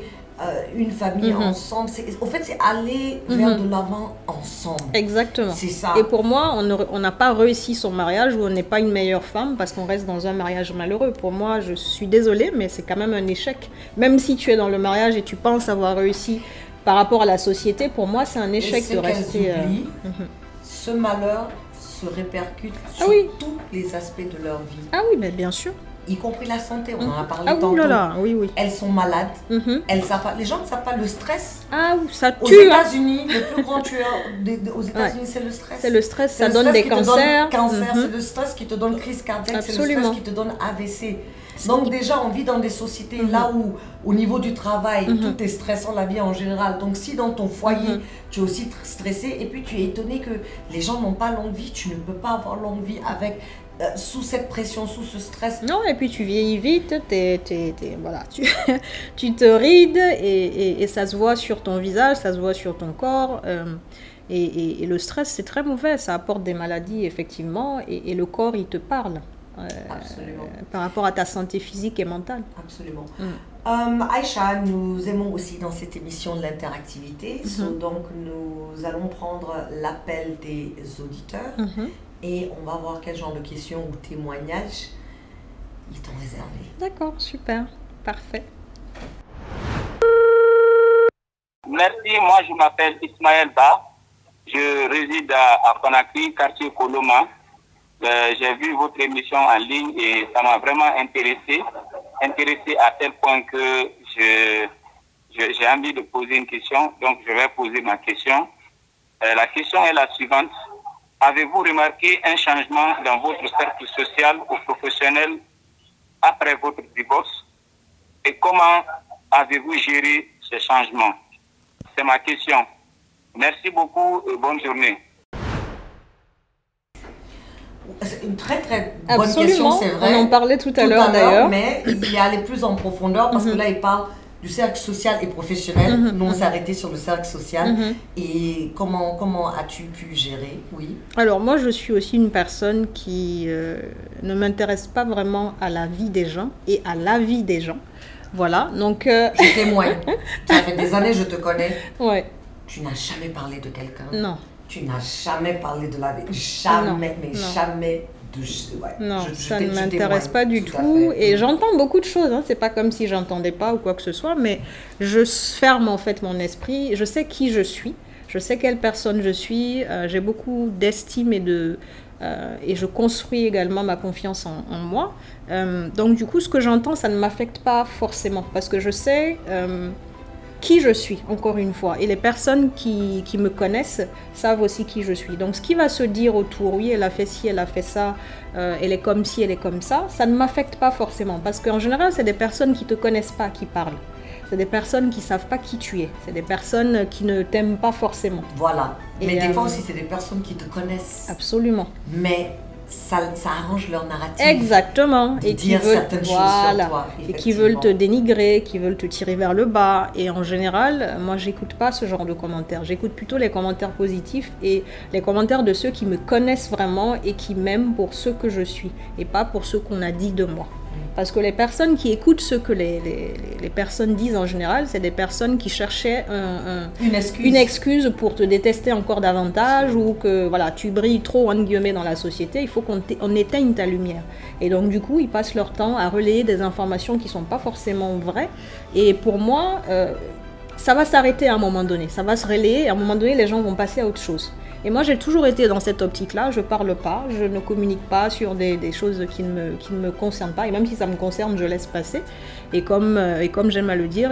une famille ensemble. Au fait, c'est aller vers de l'avant ensemble. Exactement. C'est ça. Et pour moi, on n'a pas réussi son mariage ou on n'est pas une meilleure femme parce qu'on reste dans un mariage malheureux. Pour moi, je suis désolée, mais c'est quand même un échec. Même si tu es dans le mariage et tu penses avoir réussi par rapport à la société, pour moi, c'est un échec de rester... Ce malheur se répercute sur tous les aspects de leur vie. Ah oui, mais bien sûr. Y compris la santé, on en a parlé tantôt. Oui. Elles sont malades, elles savent pas, les gens ne savent pas le stress. Ah oui, ça tue. Aux États-Unis, le plus grand tueur aux États-Unis, c'est le stress. C'est le stress, ça donne des cancers. C'est le stress qui te donne crise cardiaque, c'est le stress qui te donne AVC. Donc déjà, on vit dans des sociétés là où, au niveau du travail, tout est stressant, la vie en général. Donc si dans ton foyer, tu es aussi stressé et puis tu es étonné que les gens n'ont pas longue vie, tu ne peux pas avoir longue vie avec... sous cette pression, sous ce stress. Non, et puis tu vieillis vite, voilà, tu te rides et ça se voit sur ton visage, ça se voit sur ton corps. Et le stress, c'est très mauvais, ça apporte des maladies, effectivement, et le corps, il te parle. Par rapport à ta santé physique et mentale. Absolument. Aïcha, nous aimons aussi dans cette émission de l'interactivité. Donc, nous allons prendre l'appel des auditeurs. Et on va voir quel genre de questions ou témoignages ils t'ont réservé. D'accord, super, parfait. Merci, moi je m'appelle Ismaël Ba. Je réside à Conakry, quartier Koloma. J'ai vu votre émission en ligne et ça m'a vraiment intéressé à tel point que j'ai envie de poser une question. Donc je vais poser ma question. La question est la suivante. Avez-vous remarqué un changement dans votre cercle social ou professionnel après votre divorce? Et comment avez-vous géré ces changements? C'est ma question. Merci beaucoup et bonne journée. très très bonne question, c'est vrai. On en parlait tout à l'heure d'ailleurs. Mais il y allait plus en profondeur parce que là, il parle du cercle social et professionnel. Nous, on s'est arrêté sur le cercle social. Et comment as-tu pu gérer? Oui. Alors moi, je suis aussi une personne qui ne m'intéresse pas vraiment à la vie des gens et à la vie des gens. Voilà, donc... Je témoigne. Ça fait des années que je te connais. Ouais. Tu n'as jamais parlé de quelqu'un. Non. Tu n'as jamais parlé de la vie. Jamais, jamais. Non, ça ne m'intéresse pas du tout. Et j'entends beaucoup de choses. Hein. C'est pas comme si j'entendais pas ou quoi que ce soit, mais je ferme en fait mon esprit. Je sais qui je suis. Je sais quelle personne je suis. J'ai beaucoup d'estime et je construis également ma confiance en moi. Donc du coup, ce que j'entends, ça ne m'affecte pas forcément parce que je sais qui je suis, encore une fois. Et les personnes qui me connaissent savent aussi qui je suis. Donc ce qui va se dire autour, oui, elle a fait ci, elle a fait ça, elle est comme ci, elle est comme ça ne m'affecte pas forcément. Parce qu'en général, c'est des personnes qui ne te connaissent pas qui parlent. C'est des personnes qui ne savent pas qui tu es. C'est des personnes qui ne t'aiment pas forcément. Voilà. Mais des fois aussi, c'est des personnes qui te connaissent. Absolument. Mais ça arrange leur narrative. Exactement. Et qui veulent certaines choses sur toi. Et qui veulent te dénigrer, qui veulent te tirer vers le bas. Et en général, moi, j'écoute pas ce genre de commentaires. J'écoute plutôt les commentaires positifs et les commentaires de ceux qui me connaissent vraiment et qui m'aiment pour ce que je suis et pas pour ce qu'on a dit de moi. Parce que les personnes qui écoutent ce que les personnes disent en général, c'est des personnes qui cherchaient une excuse pour te détester encore davantage ou que voilà, tu brilles trop entre guillemets dans la société, il faut qu'on éteigne ta lumière. Et donc du coup, ils passent leur temps à relayer des informations qui ne sont pas forcément vraies. Et pour moi, ça va s'arrêter à un moment donné, ça va se relayer et à un moment donné, les gens vont passer à autre chose. Et moi, j'ai toujours été dans cette optique-là. Je ne parle pas, je ne communique pas sur des choses qui ne me concernent pas. Et même si ça me concerne, je laisse passer. Et comme j'aime à le dire,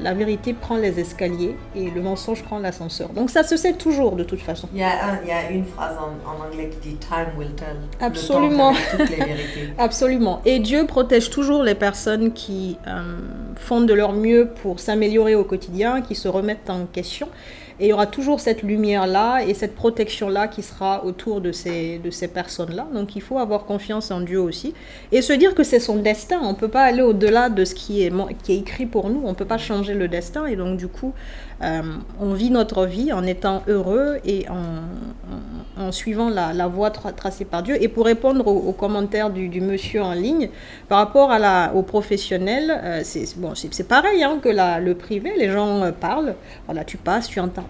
la vérité prend les escaliers et le mensonge prend l'ascenseur. Donc ça se sait toujours de toute façon. Il y a une phrase en anglais qui dit « Time will tell ». Absolument. Le temps révèle toutes les vérités. Absolument. Et Dieu protège toujours les personnes qui font de leur mieux pour s'améliorer au quotidien, qui se remettent en question. Et il y aura toujours cette lumière-là et cette protection-là qui sera autour de ces personnes-là. Donc il faut avoir confiance en Dieu aussi. Et se dire que c'est son destin. On ne peut pas aller au-delà de ce qui est écrit pour nous. On ne peut pas changer le destin. Et donc du coup, on vit notre vie en étant heureux et en suivant la voie tracée par Dieu. Et pour répondre aux commentaires du monsieur en ligne, par rapport aux professionnels, c'est pareil hein, que le privé. Les gens parlent. Voilà, tu passes, tu entends.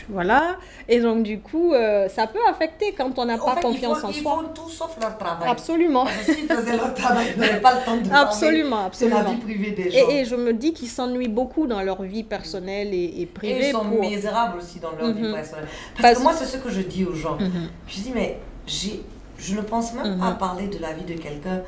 Voilà. Et donc, du coup, ça peut affecter quand on n'a pas confiance en soi. Ils font tout sauf leur travail. Absolument. S'ils faisaient leur travail, ils n'auraient pas le temps de parler de la vie privée des gens. Et je me dis qu'ils s'ennuient beaucoup dans leur vie personnelle et privée. Et ils sont misérables aussi dans leur vie personnelle. Parce que moi, c'est ce que je dis aux gens. Je dis, mais je ne pense même pas parler de la vie de quelqu'un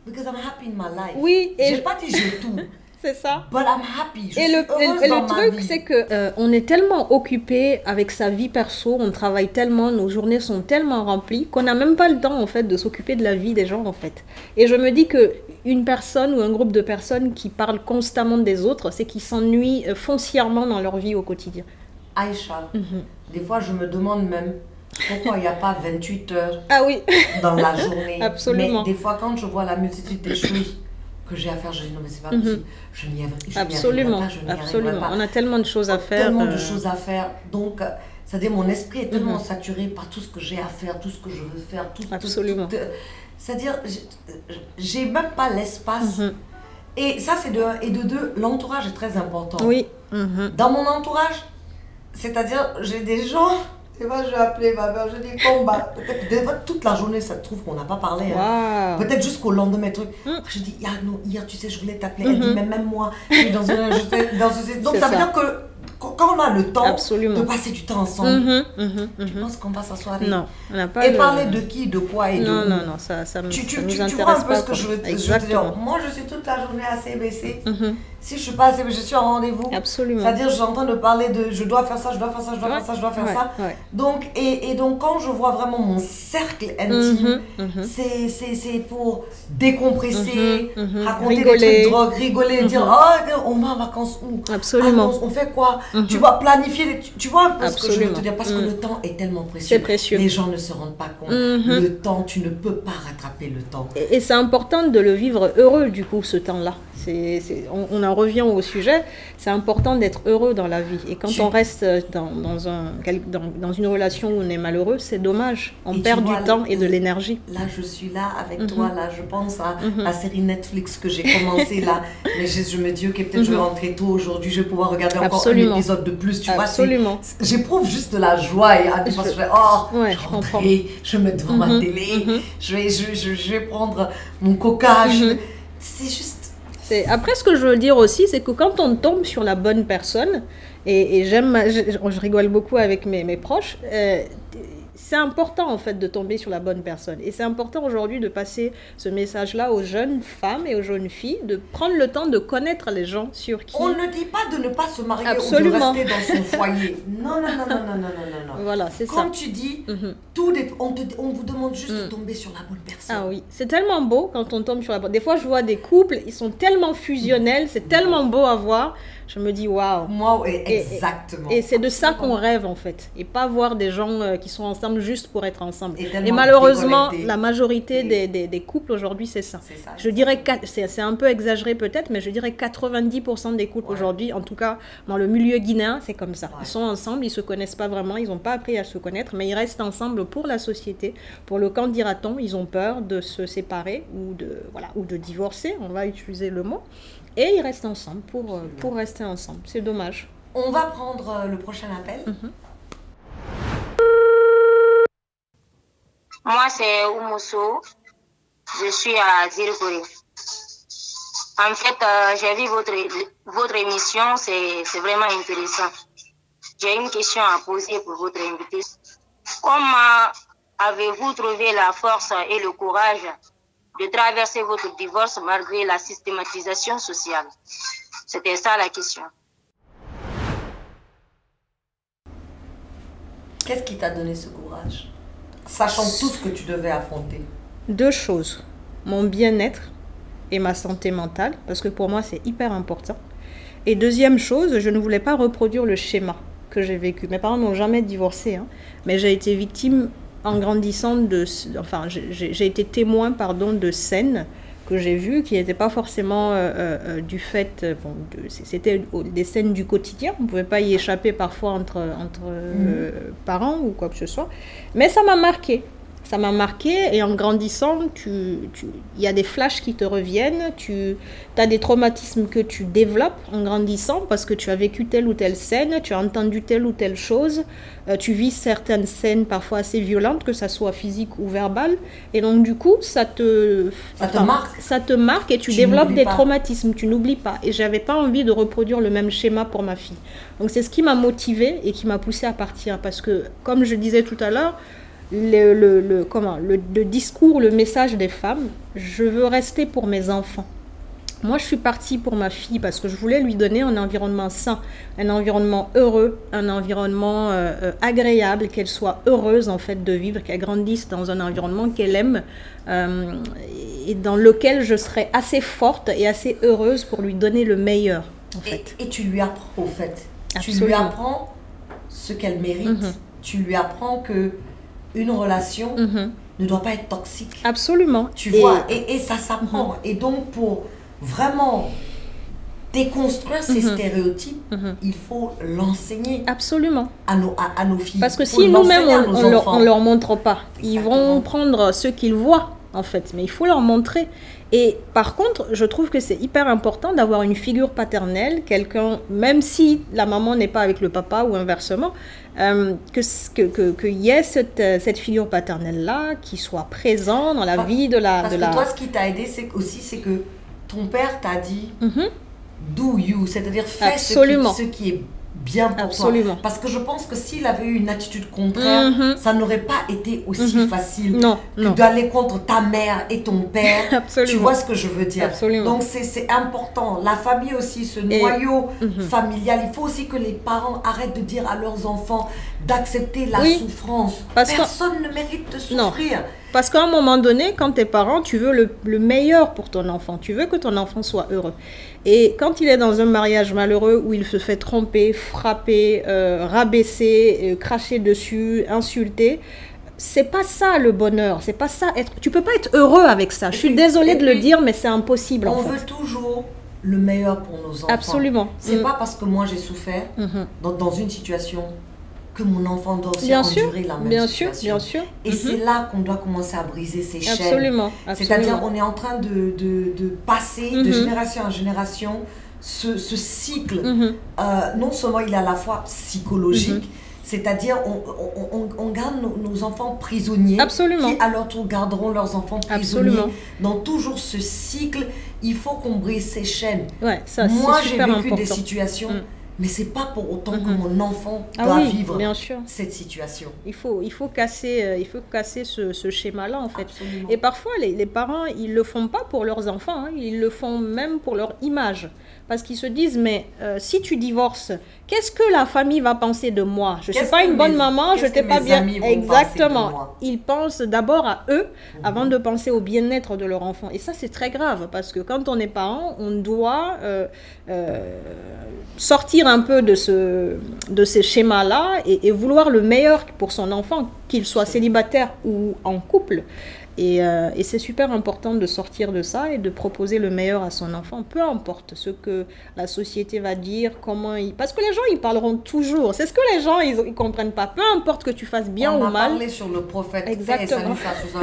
because I'm happy in my life. Oui. J'ai pas dit j'ai tout. C'est ça. But I'm happy. Et le truc, c'est que on est tellement occupé avec sa vie perso, on travaille tellement, nos journées sont tellement remplies qu'on n'a même pas le temps en fait de s'occuper de la vie des gens en fait. Et je me dis que une personne ou un groupe de personnes qui parlent constamment des autres, c'est qu'ils s'ennuient foncièrement dans leur vie au quotidien. Aïcha, des fois je me demande même pourquoi il n'y a pas 28 heures dans la journée. Absolument. Mais des fois quand je vois la multitude des choses que j'ai à faire, je dis non mais c'est pas possible, je n'y arriverai pas, absolument. On a tellement de choses à faire. Tellement de choses à faire, donc c'est-à-dire mon esprit est tellement saturé par tout ce que j'ai à faire, tout ce que je veux faire, absolument. C'est-à-dire j'ai même pas l'espace. Et ça c'est de un. Et de deux, l'entourage est très important. Oui. Dans mon entourage, c'est-à-dire j'ai des gens. Et moi, je vais appeler ma mère, je dis combat. Toute la journée, ça se trouve qu'on n'a pas parlé. Hein. Peut-être jusqu'au lendemain, truc. Je dis, hier, tu sais, je voulais t'appeler. Elle dit, mais même moi, je suis dans ce... Donc, ça veut dire que quand on a le temps de passer du temps ensemble, tu penses qu'on va s'asseoir Non, on n'a pas et parler de qui, de quoi et de où. Non, ça nous intéresse tu vois un peu pas. Ce que je veux te dire. Moi, je suis toute la journée à CBC. Si je suis pas assez, je suis en rendez-vous. Absolument. C'est-à-dire, je suis en train de parler de je dois faire ça, je dois faire ça, je dois faire ça, je dois faire ça. Donc, et donc, quand je vois vraiment mon cercle intime, c'est pour décompresser, raconter des trucs de drogue, rigoler, dire oh, on va en vacances où? Absolument. On fait quoi? Tu vas planifier, tu vois un peu ce que je veux te Absolument. dire, parce que le temps est tellement précieux. C'est précieux. Les gens ne se rendent pas compte. Le temps, tu ne peux pas rattraper le temps. Et c'est important de le vivre heureux, du coup, ce temps-là. On en revient au sujet. C'est important d'être heureux dans la vie. Et quand on reste dans une relation où on est malheureux, c'est dommage. On perd du temps et de l'énergie. Là, je suis là avec toi. Là, je pense à la série Netflix que j'ai commencé là. Mais je me dis, ok, peut-être je vais rentrer tôt aujourd'hui. Je vais pouvoir regarder encore un épisode de plus. Tu Absolument. vois, j'éprouve juste de la joie. Et parce que je comprends. Je me mets devant ma télé. Je vais prendre mon coca. C'est juste... Après, ce que je veux dire aussi, c'est que quand on tombe sur la bonne personne, et je rigole beaucoup avec mes proches, c'est important en fait de tomber sur la bonne personne. Et c'est important aujourd'hui de passer ce message-là aux jeunes femmes et aux jeunes filles, de prendre le temps de connaître les gens sur qui... On ne dit pas de ne pas se marier Absolument. ou de rester dans son foyer. Non. Voilà, c'est ça. Comme tu dis, on vous demande juste de tomber sur la bonne personne. Ah oui, c'est tellement beau quand on tombe sur la bonne... Des fois, je vois des couples, ils sont tellement fusionnels, c'est tellement beau à voir. Je me dis, waouh. Moi, exactement. Et c'est de ça qu'on rêve, en fait. Et pas voir des gens qui sont ensemble juste pour être ensemble. Et malheureusement, la majorité des couples aujourd'hui, c'est ça. C'est ça. Je dirais, c'est un peu exagéré peut-être, mais je dirais 90% des couples aujourd'hui, en tout cas dans le milieu guinéen, c'est comme ça. Ils sont ensemble, ils ne se connaissent pas vraiment, ils n'ont pas appris à se connaître, mais ils restent ensemble pour la société. Pour le qu'en dira-t-on, ils ont peur de se séparer ou de divorcer, on va utiliser le mot. Et ils restent ensemble pour rester ensemble. C'est dommage. On va prendre le prochain appel. Moi, c'est Oumousso. Je suis à Zirikori. En fait, j'ai vu votre émission. C'est vraiment intéressant. J'ai une question à poser pour votre invité. Comment avez-vous trouvé la force et le courage de traverser votre divorce malgré la systématisation sociale? C'était ça la question. Qu'est-ce qui t'a donné ce courage, sachant tout ce que tu devais affronter? 2 choses. Mon bien-être et ma santé mentale, parce que pour moi, c'est hyper important. Et deuxième chose, je ne voulais pas reproduire le schéma que j'ai vécu. Mes parents n'ont jamais divorcé, mais j'ai été victime en grandissant j'ai été témoin de scènes que j'ai vues qui n'étaient pas forcément du fait, c'était des scènes du quotidien, on ne pouvait pas y échapper parfois entre parents ou quoi que ce soit, mais ça m'a marqué. Ça m'a marqué et en grandissant, il y a des flashs qui te reviennent, tu as des traumatismes que tu développes en grandissant parce que tu as vécu telle ou telle scène, tu as entendu telle ou telle chose, tu vis certaines scènes parfois assez violentes, que ça soit physique ou verbal, et donc du coup, ça te marque et tu développes des traumatismes, tu n'oublies pas. Et j'avais pas envie de reproduire le même schéma pour ma fille. Donc c'est ce qui m'a motivée et qui m'a poussée à partir parce que, comme je disais tout à l'heure, le discours, le message des femmes, je veux rester pour mes enfants. Moi, je suis partie pour ma fille parce que je voulais lui donner un environnement sain, un environnement heureux, un environnement agréable, qu'elle soit heureuse en fait de vivre, qu'elle grandisse dans un environnement qu'elle aime et dans lequel je serai assez forte et assez heureuse pour lui donner le meilleur en fait. Et tu lui apprends au fait. Absolument. Tu lui apprends ce qu'elle mérite. Tu lui apprends que une relation ne doit pas être toxique. Absolument. Tu vois, et ça s'apprend. Et donc, pour vraiment déconstruire ces stéréotypes, il faut l'enseigner. Absolument. À nos filles. Parce que si nous-mêmes, on ne leur montre pas, ils vont prendre ce qu'ils voient, en fait. Mais il faut leur montrer. Et par contre, je trouve que c'est hyper important d'avoir une figure paternelle, quelqu'un, même si la maman n'est pas avec le papa ou inversement, qu'il y ait cette figure paternelle-là qui soit présente dans la vie de la... Parce que toi, ce qui t'a aidé, c'est que ton père t'a dit do you, c'est-à-dire fais ce qui est bien pour toi. Parce que je pense que s'il avait eu une attitude contraire, ça n'aurait pas été aussi facile que d'aller contre ta mère et ton père. Tu vois ce que je veux dire? Donc c'est important. La famille aussi, ce noyau familial, il faut aussi que les parents arrêtent de dire à leurs enfants d'accepter la souffrance. Personne ne mérite de souffrir. Parce qu'à un moment donné, quand tu es parent, tu veux le meilleur pour ton enfant. Tu veux que ton enfant soit heureux. Et quand il est dans un mariage malheureux où il se fait tromper, frapper, rabaisser, cracher dessus, insulter, c'est pas ça le bonheur. C'est pas ça. Tu peux pas être heureux avec ça. Je suis désolée de le dire, mais c'est impossible. On veut toujours le meilleur pour nos enfants. Absolument. C'est pas parce que moi j'ai souffert dans une situation que mon enfant doit aussi bien endurer sûr, la même bien situation. Sûr, bien sûr. Et c'est là qu'on doit commencer à briser ces chaînes. Absolument. C'est-à-dire on est en train de passer de génération en génération ce cycle. Non seulement il est à la fois psychologique, c'est-à-dire on garde nos enfants prisonniers. Absolument. Qui à leur tour garderont leurs enfants prisonniers. Absolument. Dans toujours ce cycle, il faut qu'on brise ces chaînes. Ouais, ça, moi j'ai vécu important. des situations... Mais c'est pas pour autant que mon enfant doit vivre bien sûr. cette situation. Il faut casser ce schéma-là, en fait. Absolument. Et parfois, les parents, ils le font pas pour leurs enfants, hein, ils le font même pour leur image. Parce qu'ils se disent, mais si tu divorces, qu'est-ce que la famille va penser de moi? Je ne suis pas une bonne maman, je t'ai pas bien... Exactement. Ils pensent d'abord à eux avant de penser au bien-être de leur enfant. Et ça, c'est très grave parce que quand on est parent, on doit sortir un peu de ces schémas-là et vouloir le meilleur pour son enfant, qu'il soit célibataire ou en couple. Et c'est super important de sortir de ça et de proposer le meilleur à son enfant, peu importe ce que la société va dire, parce que les gens, ils parleront toujours. C'est ce que les gens, ils comprennent pas. Peu importe que tu fasses bien ou mal. On a parlé sur le prophète. Exactement.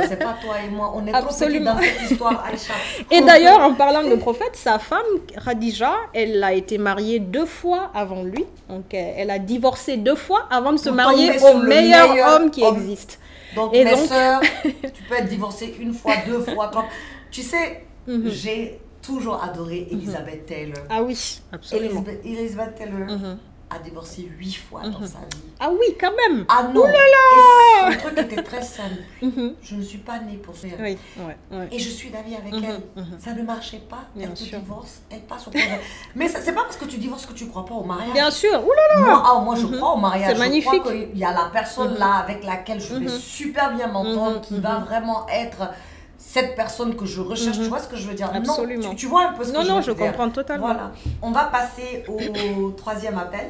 C'est pas toi et moi. On est trop petits dans cette histoire, Aïcha. Et d'ailleurs, en parlant de prophète, sa femme, Khadija, elle a été mariée 2 fois avant lui. Donc, elle a divorcé 2 fois avant de se marier au meilleur homme qui existe. Donc, mes sœurs, tu peux être divorcée 1 fois, 2 fois. Tu sais, j'ai toujours adoré Elizabeth Taylor. Ah oui, absolument. Elizabeth Taylor a divorcé 8 fois dans sa vie. Ah oui, quand même. Ah non. Ouh là là. Et son truc était très simple. Je ne suis pas née pour faire. Oui, Et je suis d'avis avec elle. Ça ne marchait pas. Bien elle sûr. te divorce, elle passe au projet. Mais c'est pas parce que tu divorces que tu ne crois pas au mariage. Bien sûr. Ouh là là. Moi, je crois au mariage. C'est magnifique. Je crois qu'il y a la personne là avec laquelle je vais super bien m'entendre, qui va vraiment être cette personne que je recherche. Tu vois ce que je veux dire? Absolument. Non, tu vois un peu ce que je veux dire? Non, je comprends totalement. Voilà. On va passer au 3e appel.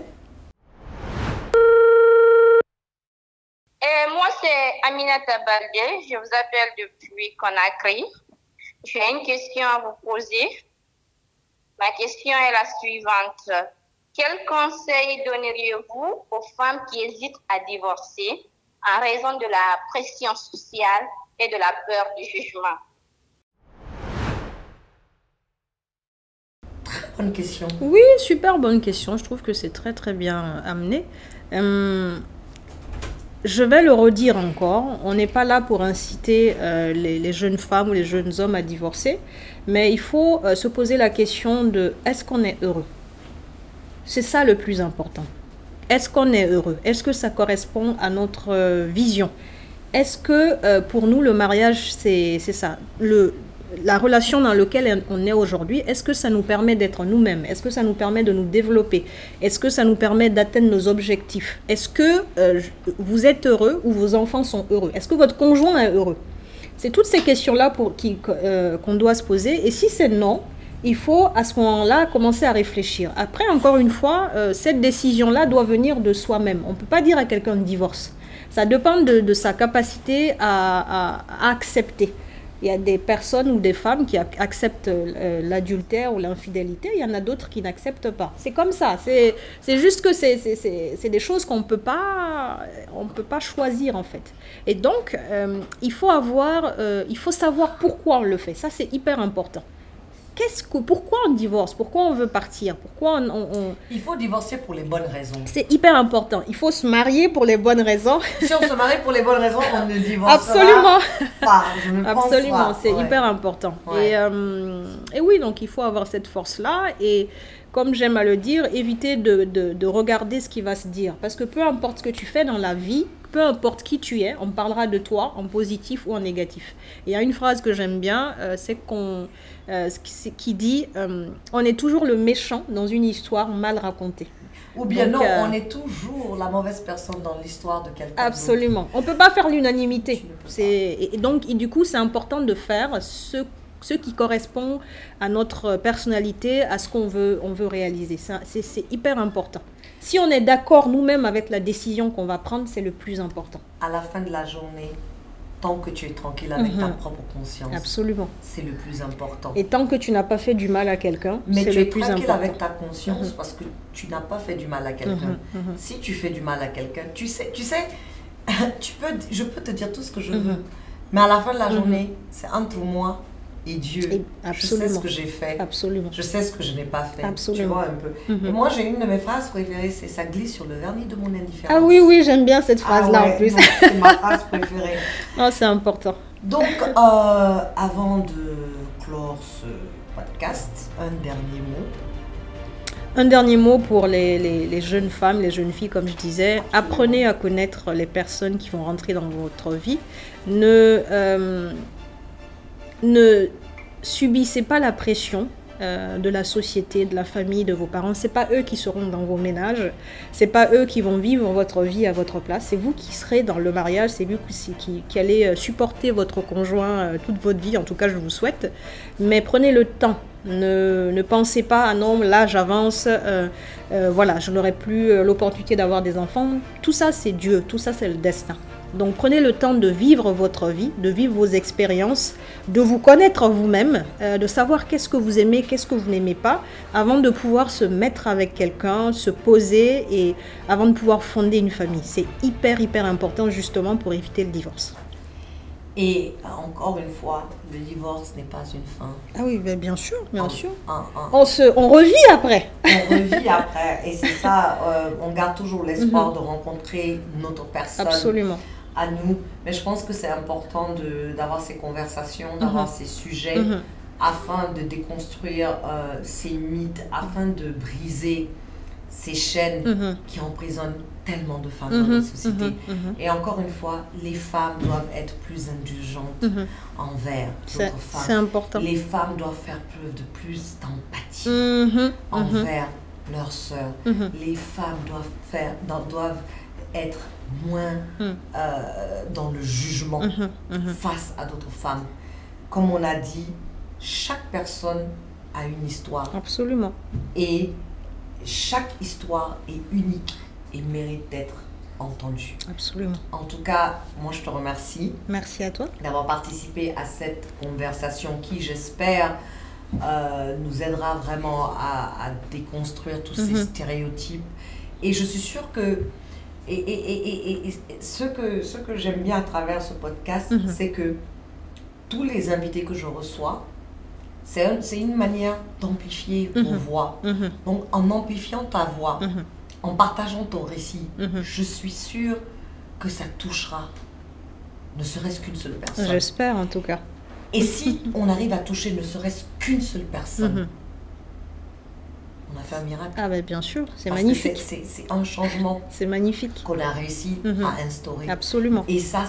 Moi, c'est Aminata Baldé. Je vous appelle depuis Conakry. J'ai une question à vous poser. Ma question est la suivante. Quel conseil donneriez-vous aux femmes qui hésitent à divorcer en raison de la pression sociale et de la peur du jugement? Très bonne question. Oui, super bonne question. Je trouve que c'est très très bien amené. Je vais le redire encore, on n'est pas là pour inciter les jeunes femmes ou les jeunes hommes à divorcer, mais il faut se poser la question de est-ce qu'on est heureux? C'est ça le plus important. Est-ce qu'on est heureux? Est-ce que ça correspond à notre vision? Est-ce que pour nous le mariage c'est ça, la relation dans laquelle on est aujourd'hui, est-ce que ça nous permet d'être nous-mêmes? Est-ce que ça nous permet de nous développer? Est-ce que ça nous permet d'atteindre nos objectifs? Est-ce que vous êtes heureux ou vos enfants sont heureux? Est-ce que votre conjoint est heureux? C'est toutes ces questions-là qu'on doit se poser. Et si c'est non, il faut à ce moment-là commencer à réfléchir. Après, encore une fois, cette décision-là doit venir de soi-même. On ne peut pas dire à quelqu'un de divorce. Ça dépend de sa capacité à accepter. Il y a des personnes ou des femmes qui acceptent l'adultère ou l'infidélité. Il y en a d'autres qui n'acceptent pas. C'est comme ça. C'est juste que c'est des choses qu'on ne peut pas choisir en fait. Et donc, il faut savoir pourquoi on le fait. Ça, c'est hyper important. Pourquoi on divorce? Pourquoi on veut partir? Pourquoi Il faut divorcer pour les bonnes raisons. C'est hyper important. Il faut se marier pour les bonnes raisons. Si on se marie pour les bonnes raisons, on ne divorcera Absolument. pas. Je ne pense Absolument, pas. C'est hyper important. Ouais. Et oui, donc il faut avoir cette force-là. Et comme j'aime à le dire, éviter de regarder ce qui va se dire. Parce que peu importe ce que tu fais dans la vie, peu importe qui tu es, on parlera de toi en positif ou en négatif. Et il y a une phrase que j'aime bien, c'est qui dit on est toujours le méchant dans une histoire mal racontée. Ou bien Donc, non, on est toujours la mauvaise personne dans l'histoire de quelqu'un. Absolument. On ne peut pas faire l'unanimité. Tu ne peux pas. Et donc, du coup, c'est important de faire ce qui correspond à notre personnalité, à ce qu'on veut réaliser. C'est hyper important. Si on est d'accord nous-mêmes avec la décision qu'on va prendre, c'est le plus important. À la fin de la journée, tant que tu es tranquille avec ta propre conscience, Absolument. c'est le plus important. Et tant que tu n'as pas fait du mal à quelqu'un, Mais c'est tu le es plus tranquille important. avec ta conscience parce que tu n'as pas fait du mal à quelqu'un. Si tu fais du mal à quelqu'un, tu sais, je peux te dire tout ce que je veux. Mais à la fin de la journée, c'est entre moi et Dieu. Je sais ce que j'ai fait. Absolument. Je sais ce que je n'ai pas fait. Absolument. Tu vois un peu. Et moi, j'ai une de mes phrases préférées, c'est « ça glisse sur le vernis de mon indifférence ». Ah oui, oui, j'aime bien cette phrase-là en plus. C'est ma phrase préférée. Oh, c'est important. Donc, avant de clore ce podcast, un dernier mot. Un dernier mot pour les jeunes femmes, les jeunes filles, comme je disais. Apprenez à connaître les personnes qui vont rentrer dans votre vie. Ne subissez pas la pression de la société, de la famille, de vos parents. C'est pas eux qui seront dans vos ménages. C'est pas eux qui vont vivre votre vie à votre place. C'est vous qui serez dans le mariage. C'est vous qui allez supporter votre conjoint toute votre vie. En tout cas, je vous souhaite. Mais prenez le temps. Ne pensez pas, ah non, là j'avance, voilà, je n'aurai plus l'opportunité d'avoir des enfants. Tout ça, c'est Dieu. Tout ça, c'est le destin. Donc prenez le temps de vivre votre vie, de vivre vos expériences, de vous connaître vous-même, de savoir qu'est-ce que vous aimez, qu'est-ce que vous n'aimez pas, avant de pouvoir se mettre avec quelqu'un, se poser et avant de pouvoir fonder une famille. C'est hyper, hyper important justement pour éviter le divorce. Et encore une fois, le divorce n'est pas une fin. Ah oui, bien sûr, bien sûr. On On revit après. On revit après. Et c'est ça, on garde toujours l'espoir de rencontrer notre personne. Absolument. À nous, mais je pense que c'est important d'avoir ces conversations, d'avoir ces sujets afin de déconstruire ces mythes, afin de briser ces chaînes qui emprisonnent tellement de femmes dans notre société. Et encore une fois, les femmes doivent être plus indulgentes envers d'autres femmes. C'est important. Les femmes doivent faire preuve de plus d'empathie envers leurs sœurs. Les femmes doivent être moins dans le jugement face à d'autres femmes. Comme on a dit, chaque personne a une histoire. Absolument. Et chaque histoire est unique et mérite d'être entendue. Absolument. En tout cas, moi je te remercie. Merci à toi. D'avoir participé à cette conversation qui, j'espère, nous aidera vraiment à déconstruire tous ces stéréotypes. Et je suis sûre que ce que j'aime bien à travers ce podcast, c'est que tous les invités que je reçois, c'est une manière d'amplifier vos voix. Donc, en amplifiant ta voix, en partageant ton récit, je suis sûre que ça touchera ne serait-ce qu'une seule personne. J'espère en tout cas. Et si on arrive à toucher ne serait-ce qu'une seule personne, on a fait un miracle. Ah ben bien sûr, c'est Parce magnifique. C'est un changement C'est magnifique. qu'on a réussi à instaurer. Absolument. Et ça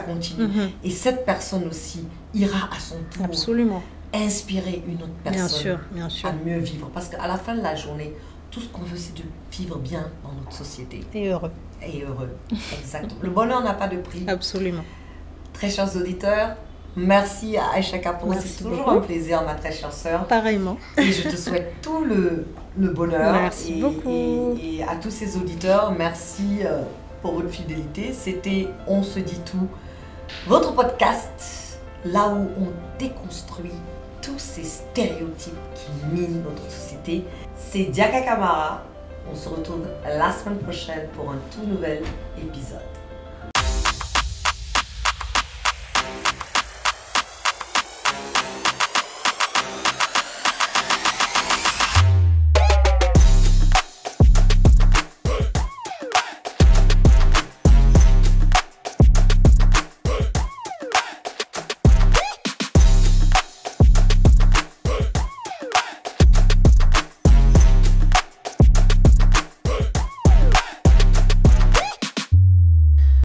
continue. Et cette personne aussi ira à son tour Absolument. inspirer une autre personne bien sûr. à mieux vivre. Parce qu'à la fin de la journée, tout ce qu'on veut, c'est de vivre bien dans notre société. Et heureux. Et heureux, exactement. Le bonheur n'a pas de prix. Absolument. Très chers auditeurs, merci à Aïcha Kapo. C'est toujours beaucoup. un plaisir, ma très chère sœur. Pareillement. Et je te souhaite tout le bonheur. Merci beaucoup. Et à tous ces auditeurs, merci pour votre fidélité. C'était On se dit tout, votre podcast, là où on déconstruit tous ces stéréotypes qui minent notre société. C'est Diaka Kamara. On se retrouve la semaine prochaine pour un tout nouvel épisode.